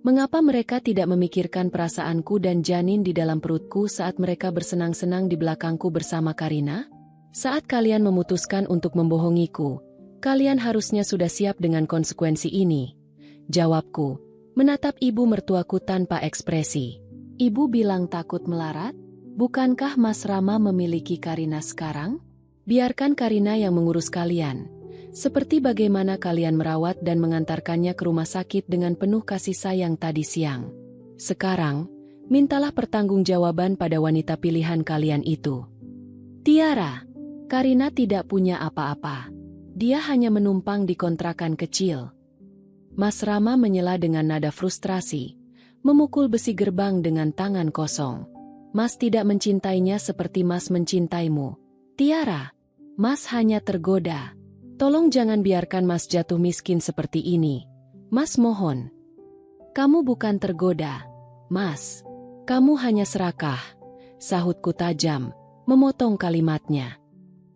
Mengapa mereka tidak memikirkan perasaanku dan janin di dalam perutku saat mereka bersenang-senang di belakangku bersama Karina? Saat kalian memutuskan untuk membohongiku, kalian harusnya sudah siap dengan konsekuensi ini. Jawabku, menatap ibu mertuaku tanpa ekspresi. Ibu bilang takut melarat? Bukankah Mas Rama memiliki Karina sekarang? Biarkan Karina yang mengurus kalian. Seperti bagaimana kalian merawat dan mengantarkannya ke rumah sakit dengan penuh kasih sayang tadi siang. Sekarang, mintalah pertanggungjawaban pada wanita pilihan kalian itu. Tiara, Karina tidak punya apa-apa. Dia hanya menumpang di kontrakan kecil. Mas Rama menyela dengan nada frustrasi, memukul besi gerbang dengan tangan kosong. Mas tidak mencintainya seperti Mas mencintaimu. Tiara, Mas hanya tergoda. Tolong jangan biarkan Mas jatuh miskin seperti ini. Mas mohon. Kamu bukan tergoda, Mas. Kamu hanya serakah. Sahutku tajam, memotong kalimatnya.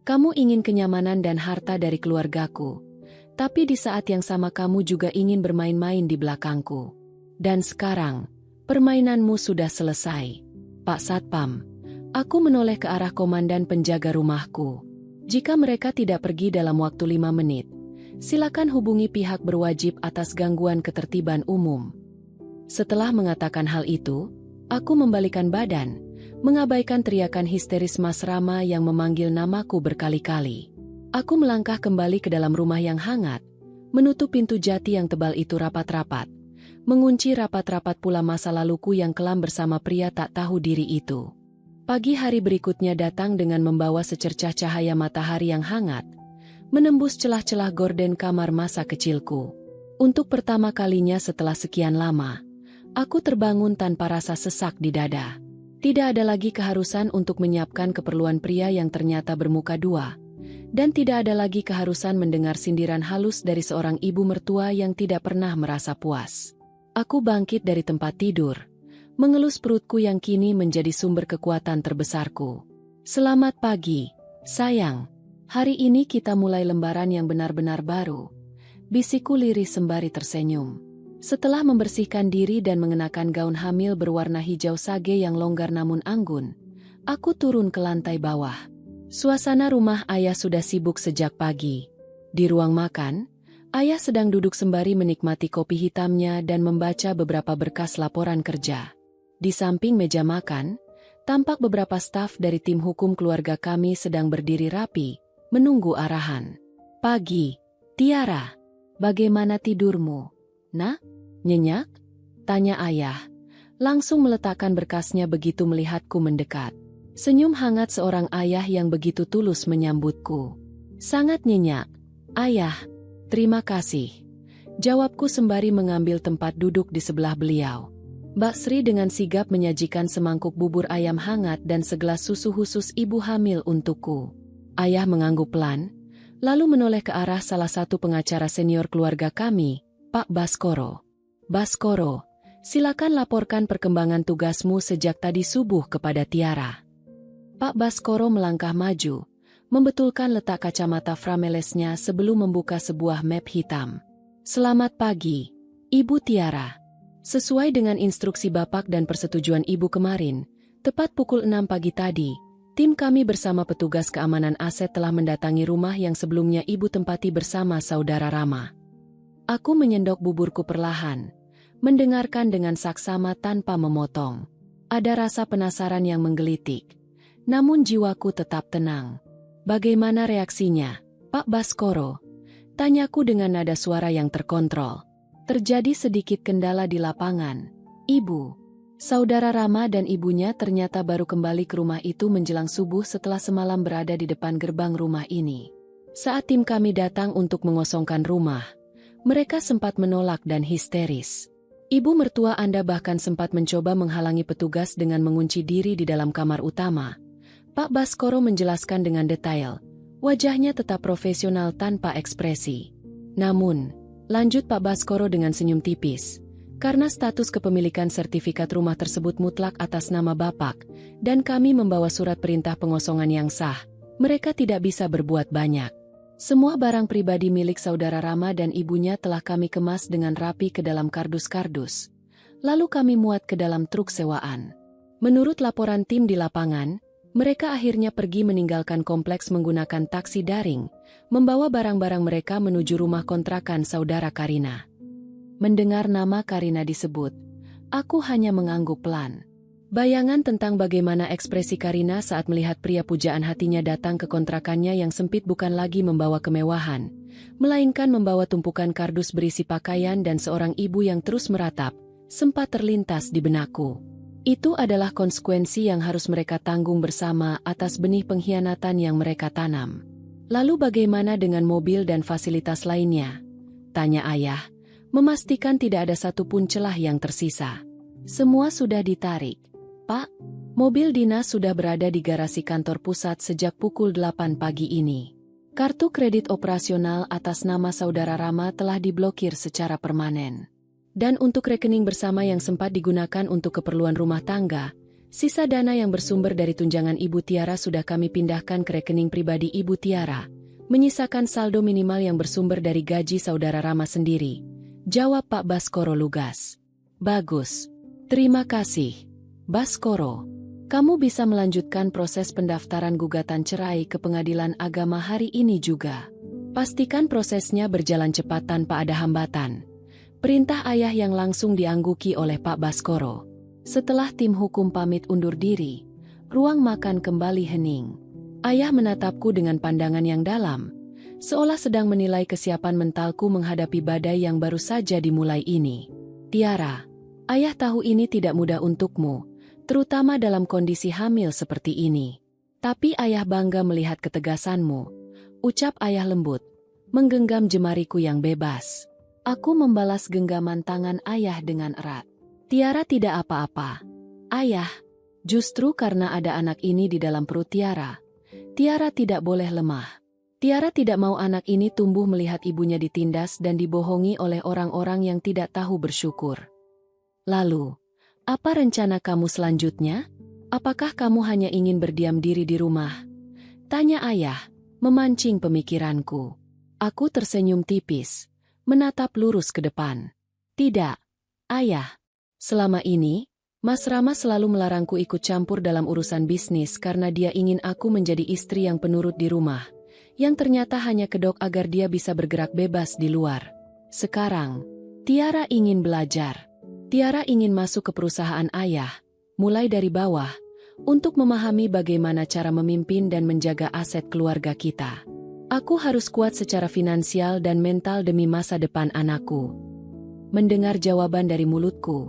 Kamu ingin kenyamanan dan harta dari keluargaku. Tapi di saat yang sama kamu juga ingin bermain-main di belakangku. Dan sekarang, permainanmu sudah selesai. Pak Satpam, aku menoleh ke arah komandan penjaga rumahku. Jika mereka tidak pergi dalam waktu 5 menit, silakan hubungi pihak berwajib atas gangguan ketertiban umum. Setelah mengatakan hal itu, aku membalikkan badan, mengabaikan teriakan histeris Mas Rama yang memanggil namaku berkali-kali. Aku melangkah kembali ke dalam rumah yang hangat, menutup pintu jati yang tebal itu rapat-rapat, mengunci rapat-rapat pula masa laluku yang kelam bersama pria tak tahu diri itu. Pagi hari berikutnya datang dengan membawa secercah cahaya matahari yang hangat, menembus celah-celah gorden kamar masa kecilku. Untuk pertama kalinya setelah sekian lama, aku terbangun tanpa rasa sesak di dada. Tidak ada lagi keharusan untuk menyiapkan keperluan pria yang ternyata bermuka dua, dan tidak ada lagi keharusan mendengar sindiran halus dari seorang ibu mertua yang tidak pernah merasa puas. Aku bangkit dari tempat tidur, mengelus perutku yang kini menjadi sumber kekuatan terbesarku. Selamat pagi, sayang. Hari ini kita mulai lembaran yang benar-benar baru. Bisikku lirih sembari tersenyum. Setelah membersihkan diri dan mengenakan gaun hamil berwarna hijau sage yang longgar namun anggun, aku turun ke lantai bawah. Suasana rumah ayah sudah sibuk sejak pagi. Di ruang makan, ayah sedang duduk sembari menikmati kopi hitamnya dan membaca beberapa berkas laporan kerja. Di samping meja makan, tampak beberapa staf dari tim hukum keluarga kami sedang berdiri rapi, menunggu arahan. Pagi, Tiara, bagaimana tidurmu? Nak, nyenyak? Tanya ayah. Langsung meletakkan berkasnya begitu melihatku mendekat. Senyum hangat seorang ayah yang begitu tulus menyambutku. Sangat nyenyak. Ayah, terima kasih. Jawabku sembari mengambil tempat duduk di sebelah beliau. Mbak Sri dengan sigap menyajikan semangkuk bubur ayam hangat dan segelas susu khusus ibu hamil untukku. Ayah mengangguk pelan, lalu menoleh ke arah salah satu pengacara senior keluarga kami, Pak Baskoro. Baskoro, silakan laporkan perkembangan tugasmu sejak tadi subuh kepada Tiara. Pak Baskoro melangkah maju, membetulkan letak kacamata framelesnya sebelum membuka sebuah map hitam. Selamat pagi, Ibu Tiara. Sesuai dengan instruksi Bapak dan persetujuan Ibu kemarin, tepat pukul 6 pagi tadi, tim kami bersama petugas keamanan aset telah mendatangi rumah yang sebelumnya Ibu tempati bersama saudara Rama. Aku menyendok buburku perlahan, mendengarkan dengan saksama tanpa memotong. Ada rasa penasaran yang menggelitik. Namun jiwaku tetap tenang. Bagaimana reaksinya, Pak Baskoro? Tanyaku dengan nada suara yang terkontrol. Terjadi sedikit kendala di lapangan. Ibu, saudara Rama dan ibunya ternyata baru kembali ke rumah itu menjelang subuh setelah semalam berada di depan gerbang rumah ini. Saat tim kami datang untuk mengosongkan rumah, mereka sempat menolak dan histeris. Ibu mertua Anda bahkan sempat mencoba menghalangi petugas dengan mengunci diri di dalam kamar utama. Pak Baskoro menjelaskan dengan detail. Wajahnya tetap profesional tanpa ekspresi. Namun, lanjut Pak Baskoro dengan senyum tipis. Karena status kepemilikan sertifikat rumah tersebut mutlak atas nama Bapak, dan kami membawa surat perintah pengosongan yang sah, mereka tidak bisa berbuat banyak. Semua barang pribadi milik saudara Rama dan ibunya telah kami kemas dengan rapi ke dalam kardus-kardus. Lalu kami muat ke dalam truk sewaan. Menurut laporan tim di lapangan, mereka akhirnya pergi meninggalkan kompleks menggunakan taksi daring, membawa barang-barang mereka menuju rumah kontrakan saudara Karina. Mendengar nama Karina disebut, aku hanya mengangguk pelan. Bayangan tentang bagaimana ekspresi Karina saat melihat pria pujaan hatinya datang ke kontrakannya yang sempit bukan lagi membawa kemewahan, melainkan membawa tumpukan kardus berisi pakaian dan seorang ibu yang terus meratap, sempat terlintas di benakku. Itu adalah konsekuensi yang harus mereka tanggung bersama atas benih pengkhianatan yang mereka tanam. Lalu bagaimana dengan mobil dan fasilitas lainnya? Tanya ayah, memastikan tidak ada satupun celah yang tersisa. Semua sudah ditarik. Pak, mobil dinas sudah berada di garasi kantor pusat sejak pukul 8 pagi ini. Kartu kredit operasional atas nama saudara Rama telah diblokir secara permanen. Dan untuk rekening bersama yang sempat digunakan untuk keperluan rumah tangga, sisa dana yang bersumber dari tunjangan Ibu Tiara sudah kami pindahkan ke rekening pribadi Ibu Tiara, menyisakan saldo minimal yang bersumber dari gaji saudara Rama sendiri. Jawab Pak Baskoro lugas. Bagus. Terima kasih. Baskoro, kamu bisa melanjutkan proses pendaftaran gugatan cerai ke Pengadilan Agama hari ini juga. Pastikan prosesnya berjalan cepat tanpa ada hambatan. Perintah ayah yang langsung diangguki oleh Pak Baskoro. Setelah tim hukum pamit undur diri, ruang makan kembali hening. Ayah menatapku dengan pandangan yang dalam, seolah sedang menilai kesiapan mentalku menghadapi badai yang baru saja dimulai ini. Tiara, ayah tahu ini tidak mudah untukmu, terutama dalam kondisi hamil seperti ini. Tapi ayah bangga melihat ketegasanmu, ucap ayah lembut, menggenggam jemariku yang bebas. Aku membalas genggaman tangan ayah dengan erat. Tiara tidak apa-apa. Ayah, justru karena ada anak ini di dalam perut Tiara, Tiara tidak boleh lemah. Tiara tidak mau anak ini tumbuh melihat ibunya ditindas dan dibohongi oleh orang-orang yang tidak tahu bersyukur. Lalu, apa rencana kamu selanjutnya? Apakah kamu hanya ingin berdiam diri di rumah? Tanya ayah, memancing pemikiranku. Aku tersenyum tipis, menatap lurus ke depan. Tidak, ayah. Selama ini, Mas Rama selalu melarangku ikut campur dalam urusan bisnis karena dia ingin aku menjadi istri yang penurut di rumah, yang ternyata hanya kedok agar dia bisa bergerak bebas di luar. Sekarang, Tiara ingin belajar. Tiara ingin masuk ke perusahaan ayah, mulai dari bawah, untuk memahami bagaimana cara memimpin dan menjaga aset keluarga kita. Aku harus kuat secara finansial dan mental demi masa depan anakku. Mendengar jawaban dari mulutku,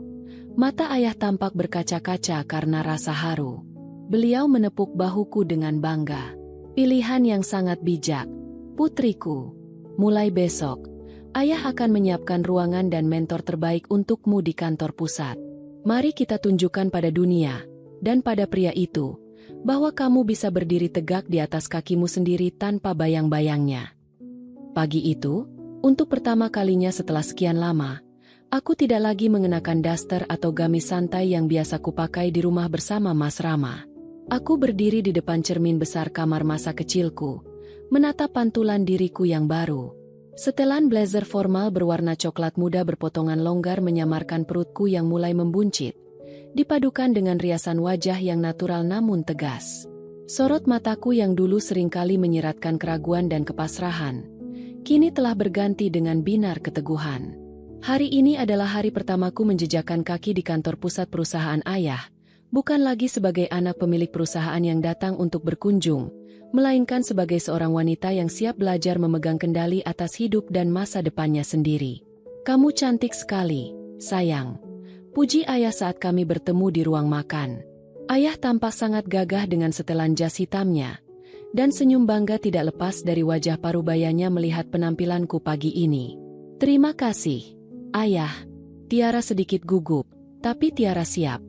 Mata ayah tampak berkaca-kaca karena rasa haru. Beliau menepuk bahuku dengan bangga. Pilihan yang sangat bijak, putriku. Mulai besok, ayah akan menyiapkan ruangan dan mentor terbaik untukmu di kantor pusat. Mari kita tunjukkan pada dunia, dan pada pria itu, bahwa kamu bisa berdiri tegak di atas kakimu sendiri tanpa bayang-bayangnya. Pagi itu, untuk pertama kalinya setelah sekian lama, aku tidak lagi mengenakan daster atau gamis santai yang biasa kupakai di rumah bersama Mas Rama. Aku berdiri di depan cermin besar kamar masa kecilku, menatap pantulan diriku yang baru. Setelan blazer formal berwarna coklat muda berpotongan longgar menyamarkan perutku yang mulai membuncit, dipadukan dengan riasan wajah yang natural namun tegas. Sorot mataku yang dulu seringkali menyiratkan keraguan dan kepasrahan, kini telah berganti dengan binar keteguhan. Hari ini adalah hari pertamaku menjejakkan kaki di kantor pusat perusahaan ayah, bukan lagi sebagai anak pemilik perusahaan yang datang untuk berkunjung, melainkan sebagai seorang wanita yang siap belajar memegang kendali atas hidup dan masa depannya sendiri. Kamu cantik sekali, sayang. Puji ayah saat kami bertemu di ruang makan. Ayah tampak sangat gagah dengan setelan jas hitamnya, dan senyum bangga tidak lepas dari wajah parubayanya melihat penampilanku pagi ini. Terima kasih, ayah. Tiara sedikit gugup, tapi Tiara siap.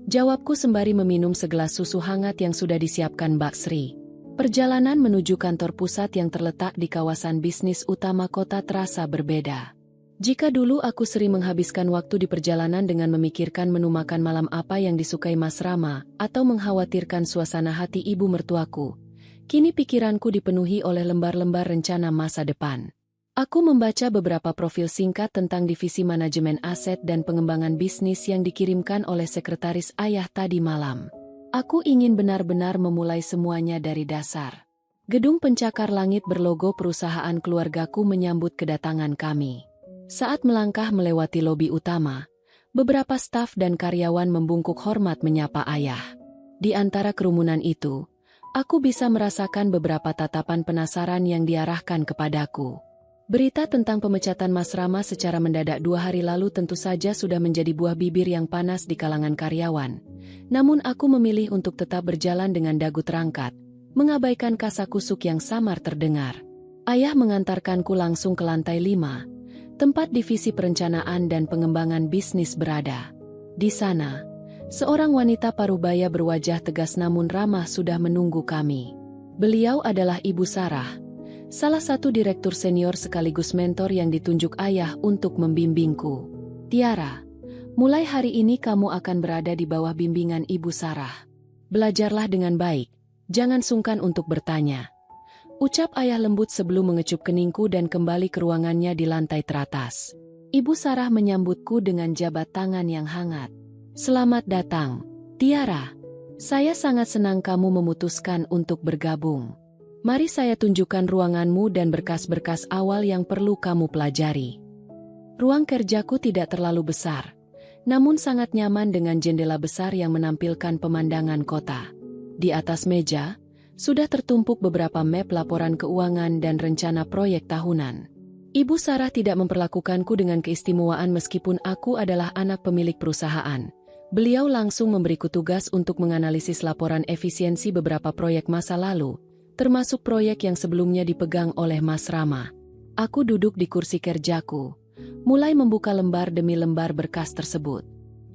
Jawabku sembari meminum segelas susu hangat yang sudah disiapkan Mbak Sri. Perjalanan menuju kantor pusat yang terletak di kawasan bisnis utama kota terasa berbeda. Jika dulu aku sering menghabiskan waktu di perjalanan dengan memikirkan menu makan malam apa yang disukai Mas Rama, atau mengkhawatirkan suasana hati ibu mertuaku, kini pikiranku dipenuhi oleh lembar-lembar rencana masa depan. Aku membaca beberapa profil singkat tentang divisi manajemen aset dan pengembangan bisnis yang dikirimkan oleh sekretaris ayah tadi malam. Aku ingin benar-benar memulai semuanya dari dasar. Gedung pencakar langit berlogo perusahaan keluargaku menyambut kedatangan kami. Saat melangkah melewati lobi utama, beberapa staf dan karyawan membungkuk hormat menyapa ayah. Di antara kerumunan itu, aku bisa merasakan beberapa tatapan penasaran yang diarahkan kepadaku. Berita tentang pemecatan Mas Rama secara mendadak 2 hari lalu tentu saja sudah menjadi buah bibir yang panas di kalangan karyawan. Namun aku memilih untuk tetap berjalan dengan dagu terangkat, mengabaikan kasakusuk yang samar terdengar. Ayah mengantarkanku langsung ke lantai 5, tempat divisi perencanaan dan pengembangan bisnis berada. Di sana, seorang wanita parubaya berwajah tegas namun ramah sudah menunggu kami. Beliau adalah Ibu Sarah, salah satu direktur senior sekaligus mentor yang ditunjuk ayah untuk membimbingku. Tiara, mulai hari ini kamu akan berada di bawah bimbingan Ibu Sarah. Belajarlah dengan baik, jangan sungkan untuk bertanya. Ucap ayah lembut sebelum mengecup keningku dan kembali ke ruangannya di lantai teratas. Ibu Sarah menyambutku dengan jabat tangan yang hangat. Selamat datang, Tiara. Saya sangat senang kamu memutuskan untuk bergabung. Mari saya tunjukkan ruanganmu dan berkas-berkas awal yang perlu kamu pelajari. Ruang kerjaku tidak terlalu besar, namun sangat nyaman dengan jendela besar yang menampilkan pemandangan kota. Di atas meja, sudah tertumpuk beberapa map laporan keuangan dan rencana proyek tahunan. Ibu Sarah tidak memperlakukanku dengan keistimewaan meskipun aku adalah anak pemilik perusahaan. Beliau langsung memberiku tugas untuk menganalisis laporan efisiensi beberapa proyek masa lalu, termasuk proyek yang sebelumnya dipegang oleh Mas Rama. Aku duduk di kursi kerjaku, mulai membuka lembar demi lembar berkas tersebut.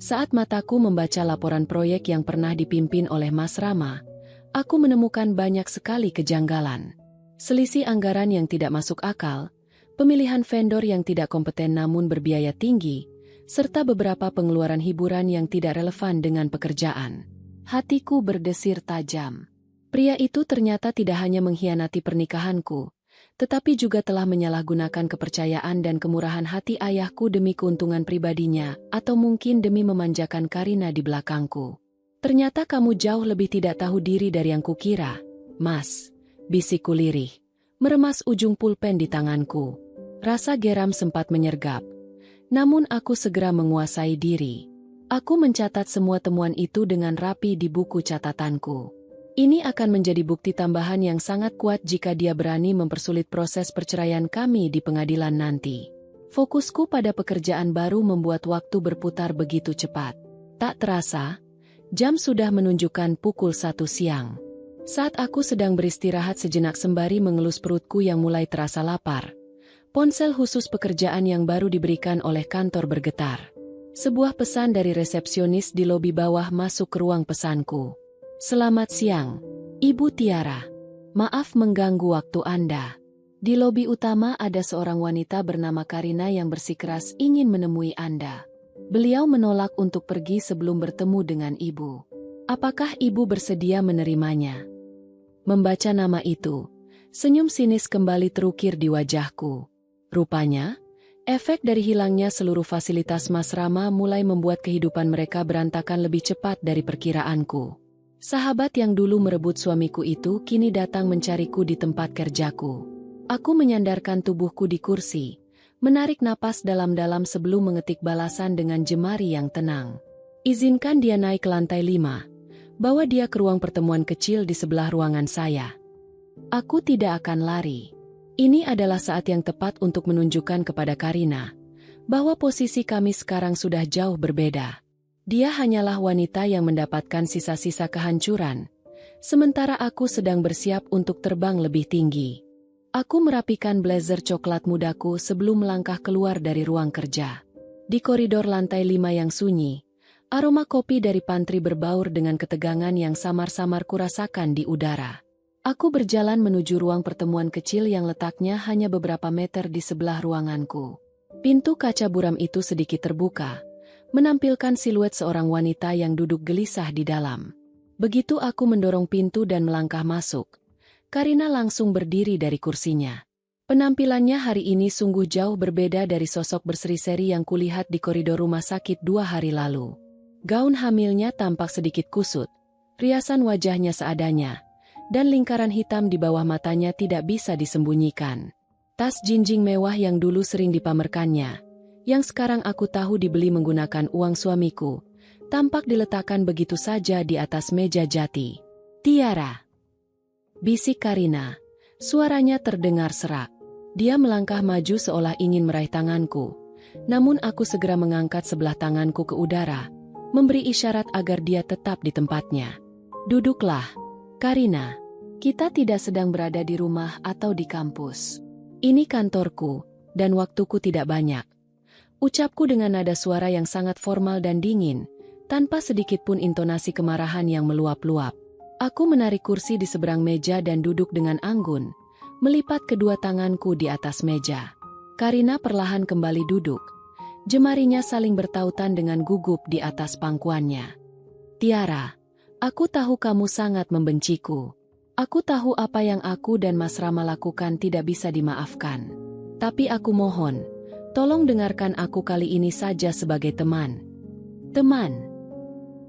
Saat mataku membaca laporan proyek yang pernah dipimpin oleh Mas Rama, aku menemukan banyak sekali kejanggalan. Selisih anggaran yang tidak masuk akal, pemilihan vendor yang tidak kompeten namun berbiaya tinggi, serta beberapa pengeluaran hiburan yang tidak relevan dengan pekerjaan. Hatiku berdesir tajam. Pria itu ternyata tidak hanya mengkhianati pernikahanku, tetapi juga telah menyalahgunakan kepercayaan dan kemurahan hati ayahku demi keuntungan pribadinya, atau mungkin demi memanjakan Karina di belakangku. Ternyata kamu jauh lebih tidak tahu diri dari yang kukira, Mas, bisikku lirih, meremas ujung pulpen di tanganku. Rasa geram sempat menyergap, namun aku segera menguasai diri. Aku mencatat semua temuan itu dengan rapi di buku catatanku. Ini akan menjadi bukti tambahan yang sangat kuat jika dia berani mempersulit proses perceraian kami di pengadilan nanti. Fokusku pada pekerjaan baru membuat waktu berputar begitu cepat. Tak terasa, jam sudah menunjukkan pukul 1 siang. Saat aku sedang beristirahat sejenak sembari mengelus perutku yang mulai terasa lapar, ponsel khusus pekerjaan yang baru diberikan oleh kantor bergetar. Sebuah pesan dari resepsionis di lobi bawah masuk ke ruang pesanku. "Selamat siang, Ibu Tiara. Maaf mengganggu waktu Anda." Di lobi utama ada seorang wanita bernama Karina yang bersikeras ingin menemui Anda. Beliau menolak untuk pergi sebelum bertemu dengan Ibu. Apakah Ibu bersedia menerimanya? Membaca nama itu, senyum sinis kembali terukir di wajahku. Rupanya, efek dari hilangnya seluruh fasilitas Mas Rama mulai membuat kehidupan mereka berantakan lebih cepat dari perkiraanku. Sahabat yang dulu merebut suamiku itu kini datang mencariku di tempat kerjaku. Aku menyandarkan tubuhku di kursi, menarik napas dalam-dalam sebelum mengetik balasan dengan jemari yang tenang. "Izinkan dia naik ke lantai 5. Bawa dia ke ruang pertemuan kecil di sebelah ruangan saya. Aku tidak akan lari." Ini adalah saat yang tepat untuk menunjukkan kepada Karina bahwa posisi kami sekarang sudah jauh berbeda. Dia hanyalah wanita yang mendapatkan sisa-sisa kehancuran, sementara aku sedang bersiap untuk terbang lebih tinggi. Aku merapikan blazer coklat mudaku sebelum melangkah keluar dari ruang kerja. Di koridor lantai 5 yang sunyi, aroma kopi dari pantry berbaur dengan ketegangan yang samar-samar kurasakan di udara. Aku berjalan menuju ruang pertemuan kecil yang letaknya hanya beberapa meter di sebelah ruanganku. Pintu kaca buram itu sedikit terbuka, menampilkan siluet seorang wanita yang duduk gelisah di dalam. Begitu aku mendorong pintu dan melangkah masuk, Karina langsung berdiri dari kursinya. Penampilannya hari ini sungguh jauh berbeda dari sosok berseri-seri yang kulihat di koridor rumah sakit 2 hari lalu. Gaun hamilnya tampak sedikit kusut, riasan wajahnya seadanya, dan lingkaran hitam di bawah matanya tidak bisa disembunyikan. Tas jinjing mewah yang dulu sering dipamerkannya, yang sekarang aku tahu dibeli menggunakan uang suamiku, tampak diletakkan begitu saja di atas meja jati. "Tiara," bisik Karina. Suaranya terdengar serak. Dia melangkah maju seolah ingin meraih tanganku, namun aku segera mengangkat sebelah tanganku ke udara, memberi isyarat agar dia tetap di tempatnya. "Duduklah, Karina. Kita tidak sedang berada di rumah atau di kampus. Ini kantorku, dan waktuku tidak banyak." Ucapku dengan nada suara yang sangat formal dan dingin, tanpa sedikit pun intonasi kemarahan yang meluap-luap. Aku menarik kursi di seberang meja dan duduk dengan anggun, melipat kedua tanganku di atas meja. Karina perlahan kembali duduk. Jemarinya saling bertautan dengan gugup di atas pangkuannya. "Tiara, aku tahu kamu sangat membenciku. Aku tahu apa yang aku dan Mas Rama lakukan tidak bisa dimaafkan. Tapi aku mohon, tolong dengarkan aku kali ini saja sebagai teman." "Teman?"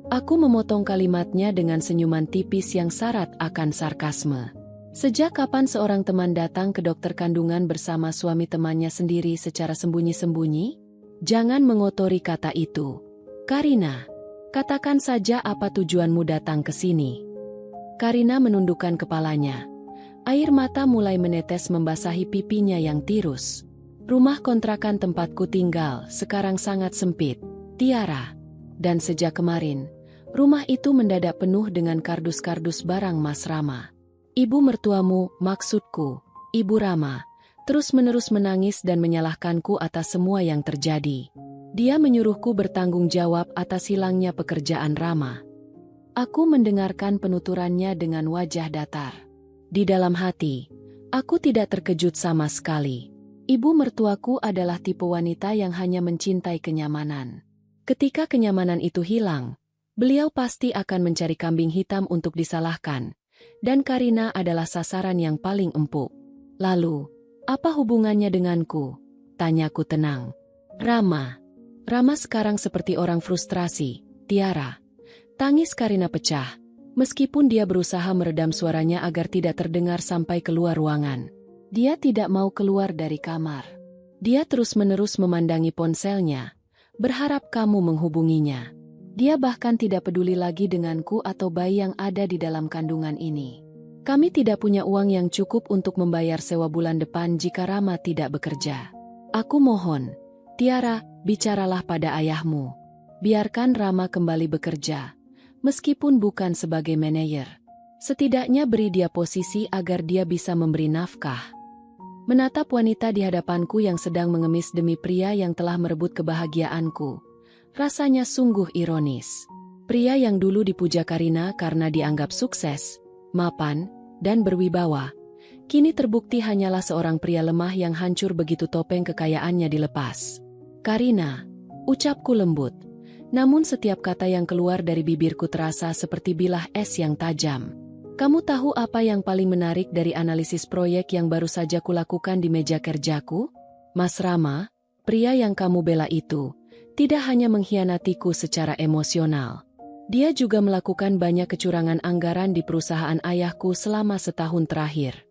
Aku memotong kalimatnya dengan senyuman tipis yang syarat akan sarkasme. Sejak kapan seorang teman datang ke dokter kandungan bersama suami temannya sendiri secara sembunyi-sembunyi? Jangan mengotori kata itu. "Karina, katakan saja apa tujuanmu datang ke sini." Karina menundukkan kepalanya. Air mata mulai menetes membasahi pipinya yang tirus. "Rumah kontrakan tempatku tinggal sekarang sangat sempit, Tiara. Dan sejak kemarin, rumah itu mendadak penuh dengan kardus-kardus barang Mas Rama. Ibu mertuamu, maksudku, Ibu Rama, terus-menerus menangis dan menyalahkanku atas semua yang terjadi. Dia menyuruhku bertanggung jawab atas hilangnya pekerjaan Rama." Aku mendengarkan penuturannya dengan wajah datar. Di dalam hati, aku tidak terkejut sama sekali. Ibu mertuaku adalah tipe wanita yang hanya mencintai kenyamanan. Ketika kenyamanan itu hilang, beliau pasti akan mencari kambing hitam untuk disalahkan, dan Karina adalah sasaran yang paling empuk. "Lalu, apa hubungannya denganku?" tanyaku tenang. Rama sekarang seperti orang frustrasi, Tiara." Tangis Karina pecah, meskipun dia berusaha meredam suaranya agar tidak terdengar sampai keluar ruangan. Dia tidak mau keluar dari kamar. Dia terus-menerus memandangi ponselnya, berharap kamu menghubunginya. Dia bahkan tidak peduli lagi denganku atau bayi yang ada di dalam kandungan ini. Kami tidak punya uang yang cukup untuk membayar sewa bulan depan jika Rama tidak bekerja. Aku mohon, Tiara, bicaralah pada ayahmu. Biarkan Rama kembali bekerja, meskipun bukan sebagai manajer. Setidaknya beri dia posisi agar dia bisa memberi nafkah. Menatap wanita di hadapanku yang sedang mengemis demi pria yang telah merebut kebahagiaanku, rasanya sungguh ironis. Pria yang dulu dipuja Karina karena dianggap sukses, mapan, dan berwibawa, kini terbukti hanyalah seorang pria lemah yang hancur begitu topeng kekayaannya dilepas. Karina, ucapku lembut, namun setiap kata yang keluar dari bibirku terasa seperti bilah es yang tajam. Kamu tahu apa yang paling menarik dari analisis proyek yang baru saja kulakukan di meja kerjaku? Mas Rama, pria yang kamu bela itu, tidak hanya mengkhianatiku secara emosional. Dia juga melakukan banyak kecurangan anggaran di perusahaan ayahku selama setahun terakhir.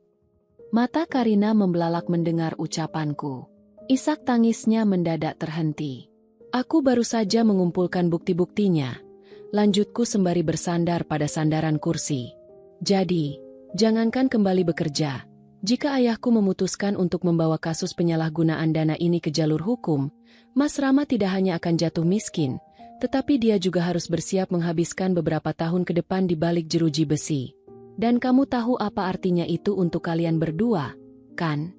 Mata Karina membelalak mendengar ucapanku. Isak tangisnya mendadak terhenti. Aku baru saja mengumpulkan bukti-buktinya. Lanjutku sembari bersandar pada sandaran kursi. Jadi, jangankan kembali bekerja. Jika ayahku memutuskan untuk membawa kasus penyalahgunaan dana ini ke jalur hukum, Mas Rama tidak hanya akan jatuh miskin, tetapi dia juga harus bersiap menghabiskan beberapa tahun ke depan di balik jeruji besi. Dan kamu tahu apa artinya itu untuk kalian berdua, kan?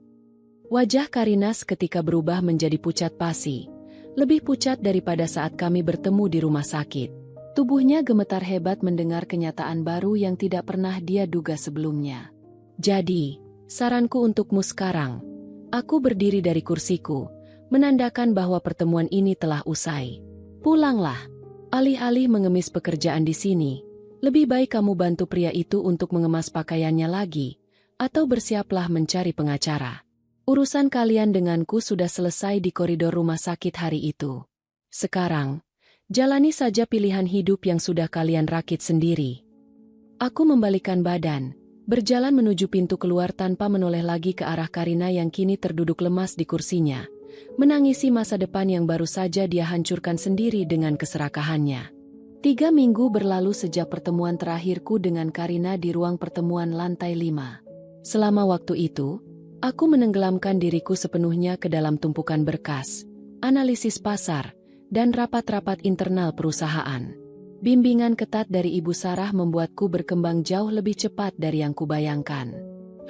Wajah Karina seketika berubah menjadi pucat pasi, lebih pucat daripada saat kami bertemu di rumah sakit. Tubuhnya gemetar hebat mendengar kenyataan baru yang tidak pernah dia duga sebelumnya. Jadi, saranku untukmu sekarang, aku berdiri dari kursiku, menandakan bahwa pertemuan ini telah usai. Pulanglah. Alih-alih mengemis pekerjaan di sini, lebih baik kamu bantu pria itu untuk mengemas pakaiannya lagi, atau bersiaplah mencari pengacara. Urusan kalian denganku sudah selesai di koridor rumah sakit hari itu. Sekarang, jalani saja pilihan hidup yang sudah kalian rakit sendiri. Aku membalikkan badan, berjalan menuju pintu keluar tanpa menoleh lagi ke arah Karina yang kini terduduk lemas di kursinya, menangisi masa depan yang baru saja dia hancurkan sendiri dengan keserakahannya. 3 minggu berlalu sejak pertemuan terakhirku dengan Karina di ruang pertemuan lantai 5. Selama waktu itu, aku menenggelamkan diriku sepenuhnya ke dalam tumpukan berkas, analisis pasar, dan rapat-rapat internal perusahaan. Bimbingan ketat dari Ibu Sarah membuatku berkembang jauh lebih cepat dari yang kubayangkan.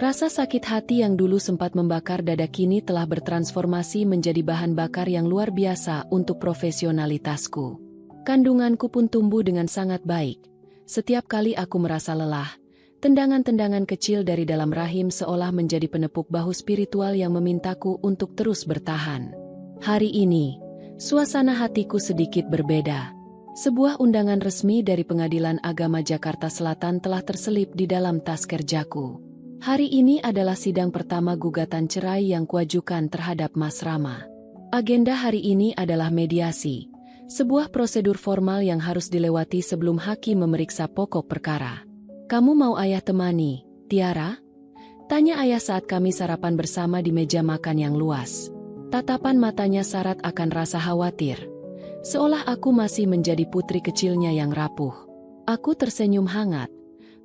Rasa sakit hati yang dulu sempat membakar dada kini telah bertransformasi menjadi bahan bakar yang luar biasa untuk profesionalitasku. Kandunganku pun tumbuh dengan sangat baik. Setiap kali aku merasa lelah, tendangan-tendangan kecil dari dalam rahim seolah menjadi penepuk bahu spiritual yang memintaku untuk terus bertahan. Hari ini, suasana hatiku sedikit berbeda. Sebuah undangan resmi dari Pengadilan Agama Jakarta Selatan telah terselip di dalam tas kerjaku. Hari ini adalah sidang pertama gugatan cerai yang kuajukan terhadap Mas Rama. Agenda hari ini adalah mediasi, sebuah prosedur formal yang harus dilewati sebelum hakim memeriksa pokok perkara. Kamu mau ayah temani, Tiara? Tanya ayah saat kami sarapan bersama di meja makan yang luas. Tatapan matanya syarat akan rasa khawatir, seolah aku masih menjadi putri kecilnya yang rapuh. Aku tersenyum hangat,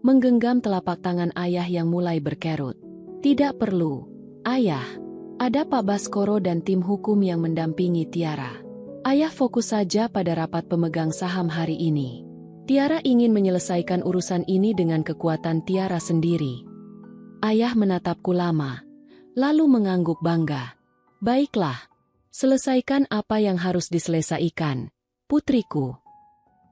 menggenggam telapak tangan ayah yang mulai berkerut. Tidak perlu, ayah. Ada Pak Baskoro dan tim hukum yang mendampingi Tiara. Ayah fokus saja pada rapat pemegang saham hari ini. Tiara ingin menyelesaikan urusan ini dengan kekuatan Tiara sendiri. Ayah menatapku lama, lalu mengangguk bangga. Baiklah, selesaikan apa yang harus diselesaikan, putriku.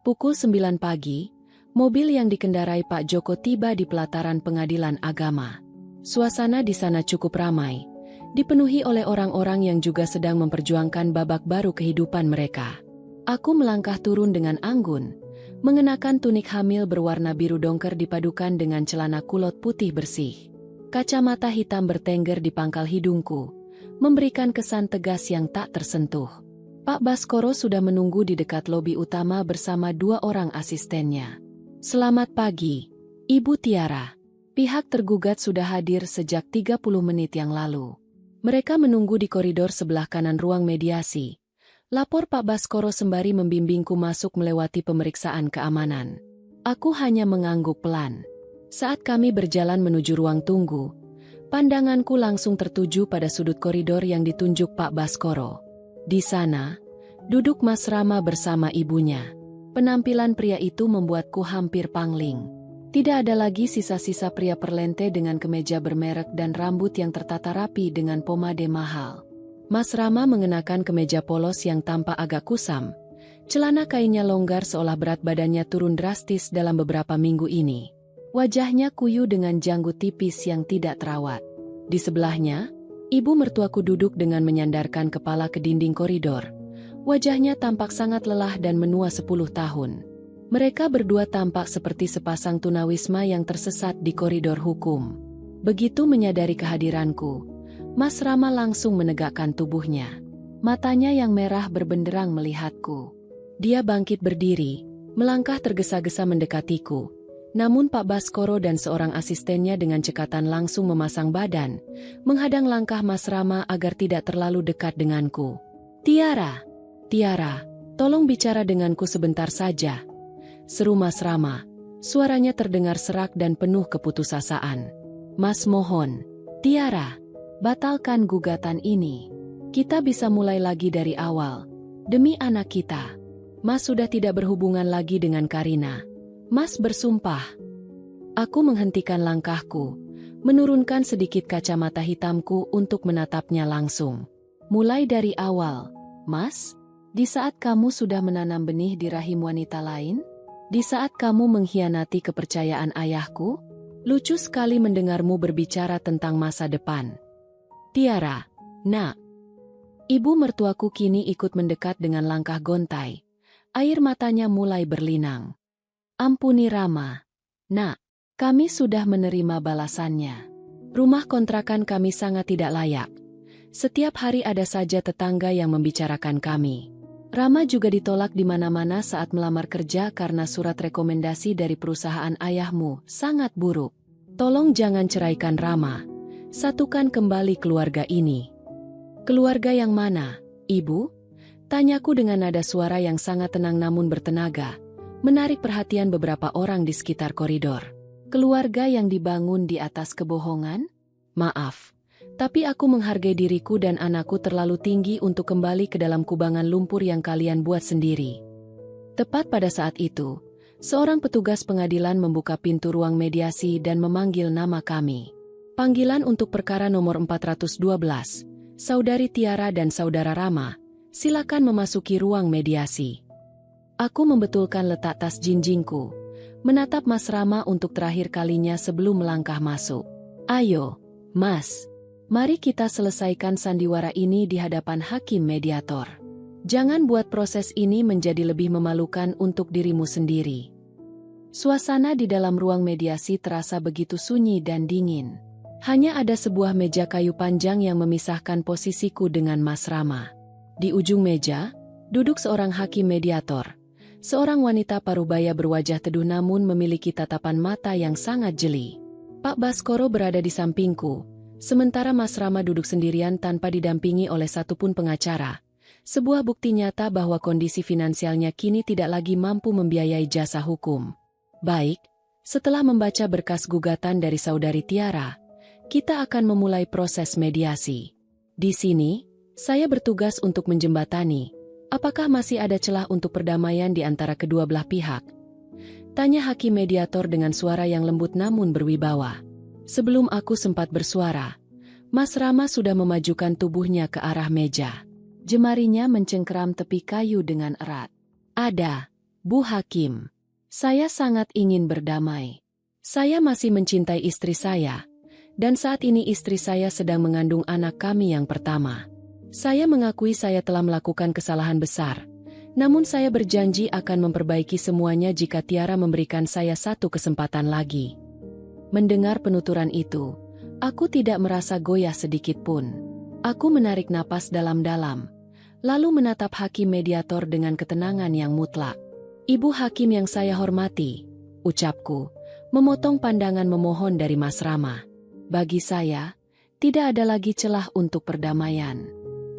Pukul 9 pagi, mobil yang dikendarai Pak Joko tiba di pelataran Pengadilan Agama. Suasana di sana cukup ramai, dipenuhi oleh orang-orang yang juga sedang memperjuangkan babak baru kehidupan mereka. Aku melangkah turun dengan anggun, mengenakan tunik hamil berwarna biru dongker dipadukan dengan celana kulot putih bersih. Kacamata hitam bertengger di pangkal hidungku, memberikan kesan tegas yang tak tersentuh. Pak Baskoro sudah menunggu di dekat lobi utama bersama 2 orang asistennya. Selamat pagi, Ibu Tiara. Pihak tergugat sudah hadir sejak 30 menit yang lalu. Mereka menunggu di koridor sebelah kanan ruang mediasi. Lapor Pak Baskoro sembari membimbingku masuk melewati pemeriksaan keamanan. Aku hanya mengangguk pelan. Saat kami berjalan menuju ruang tunggu, Pandanganku langsung tertuju pada sudut koridor yang ditunjuk Pak Baskoro. Di sana, duduk Mas Rama bersama ibunya. Penampilan pria itu membuatku hampir pangling. Tidak ada lagi sisa-sisa pria perlente dengan kemeja bermerek dan rambut yang tertata rapi dengan pomade mahal. Mas Rama mengenakan kemeja polos yang tampak agak kusam. Celana kainnya longgar seolah berat badannya turun drastis dalam beberapa minggu ini. Wajahnya kuyu dengan janggut tipis yang tidak terawat. Di sebelahnya, ibu mertuaku duduk dengan menyandarkan kepala ke dinding koridor. Wajahnya tampak sangat lelah dan menua 10 tahun. Mereka berdua tampak seperti sepasang tunawisma yang tersesat di koridor hukum. Begitu menyadari kehadiranku, Mas Rama langsung menegakkan tubuhnya. Matanya yang merah berbenderang melihatku. Dia bangkit berdiri, melangkah tergesa-gesa mendekatiku. Namun Pak Baskoro dan seorang asistennya dengan cekatan langsung memasang badan, menghadang langkah Mas Rama agar tidak terlalu dekat denganku. Tiara, tolong bicara denganku sebentar saja, seru Mas Rama. Suaranya terdengar serak dan penuh keputusasaan. Mas mohon, Tiara, batalkan gugatan ini. Kita bisa mulai lagi dari awal. Demi anak kita. Mas sudah tidak berhubungan lagi dengan Karina. Mas bersumpah. Aku menghentikan langkahku, menurunkan sedikit kacamata hitamku untuk menatapnya langsung. Mulai dari awal, Mas, di saat kamu sudah menanam benih di rahim wanita lain? Di saat kamu mengkhianati kepercayaan ayahku? Lucu sekali mendengarmu berbicara tentang masa depan. Tiara, nak. Ibu mertuaku kini ikut mendekat dengan langkah gontai. Air matanya mulai berlinang. Ampuni Rama. Nak, kami sudah menerima balasannya. Rumah kontrakan kami sangat tidak layak. Setiap hari ada saja tetangga yang membicarakan kami. Rama juga ditolak di mana-mana saat melamar kerja karena surat rekomendasi dari perusahaan ayahmu sangat buruk. Tolong jangan ceraikan Rama. Satukan kembali keluarga ini. Keluarga yang mana, Ibu? Tanyaku dengan nada suara yang sangat tenang namun bertenaga. Menarik perhatian beberapa orang di sekitar koridor. Keluarga yang dibangun di atas kebohongan? Maaf, tapi aku menghargai diriku dan anakku terlalu tinggi untuk kembali ke dalam kubangan lumpur yang kalian buat sendiri. Tepat pada saat itu, seorang petugas pengadilan membuka pintu ruang mediasi dan memanggil nama kami. Panggilan untuk perkara nomor 412, Saudari Tiara dan Saudara Rama, silakan memasuki ruang mediasi. Aku membetulkan letak tas jinjingku, menatap Mas Rama untuk terakhir kalinya sebelum melangkah masuk. Ayo, Mas, mari kita selesaikan sandiwara ini di hadapan hakim mediator. Jangan buat proses ini menjadi lebih memalukan untuk dirimu sendiri. Suasana di dalam ruang mediasi terasa begitu sunyi dan dingin. Hanya ada sebuah meja kayu panjang yang memisahkan posisiku dengan Mas Rama. Di ujung meja, duduk seorang hakim mediator. Seorang wanita parubaya berwajah teduh namun memiliki tatapan mata yang sangat jeli. Pak Baskoro berada di sampingku, sementara Mas Rama duduk sendirian tanpa didampingi oleh satupun pengacara. Sebuah bukti nyata bahwa kondisi finansialnya kini tidak lagi mampu membiayai jasa hukum. Baik, setelah membaca berkas gugatan dari Saudari Tiara, kita akan memulai proses mediasi. Di sini, saya bertugas untuk menjembatani. Apakah masih ada celah untuk perdamaian di antara kedua belah pihak? Tanya hakim mediator dengan suara yang lembut namun berwibawa. Sebelum aku sempat bersuara, Mas Rama sudah memajukan tubuhnya ke arah meja. Jemarinya mencengkeram tepi kayu dengan erat. Ada, Bu Hakim. Saya sangat ingin berdamai. Saya masih mencintai istri saya, dan saat ini istri saya sedang mengandung anak kami yang pertama. Saya mengakui saya telah melakukan kesalahan besar, namun saya berjanji akan memperbaiki semuanya jika Tiara memberikan saya satu kesempatan lagi. Mendengar penuturan itu, aku tidak merasa goyah sedikit pun. Aku menarik napas dalam-dalam, lalu menatap hakim mediator dengan ketenangan yang mutlak. Ibu hakim yang saya hormati, ucapku, memotong pandangan memohon dari Mas Rama. Bagi saya, tidak ada lagi celah untuk perdamaian.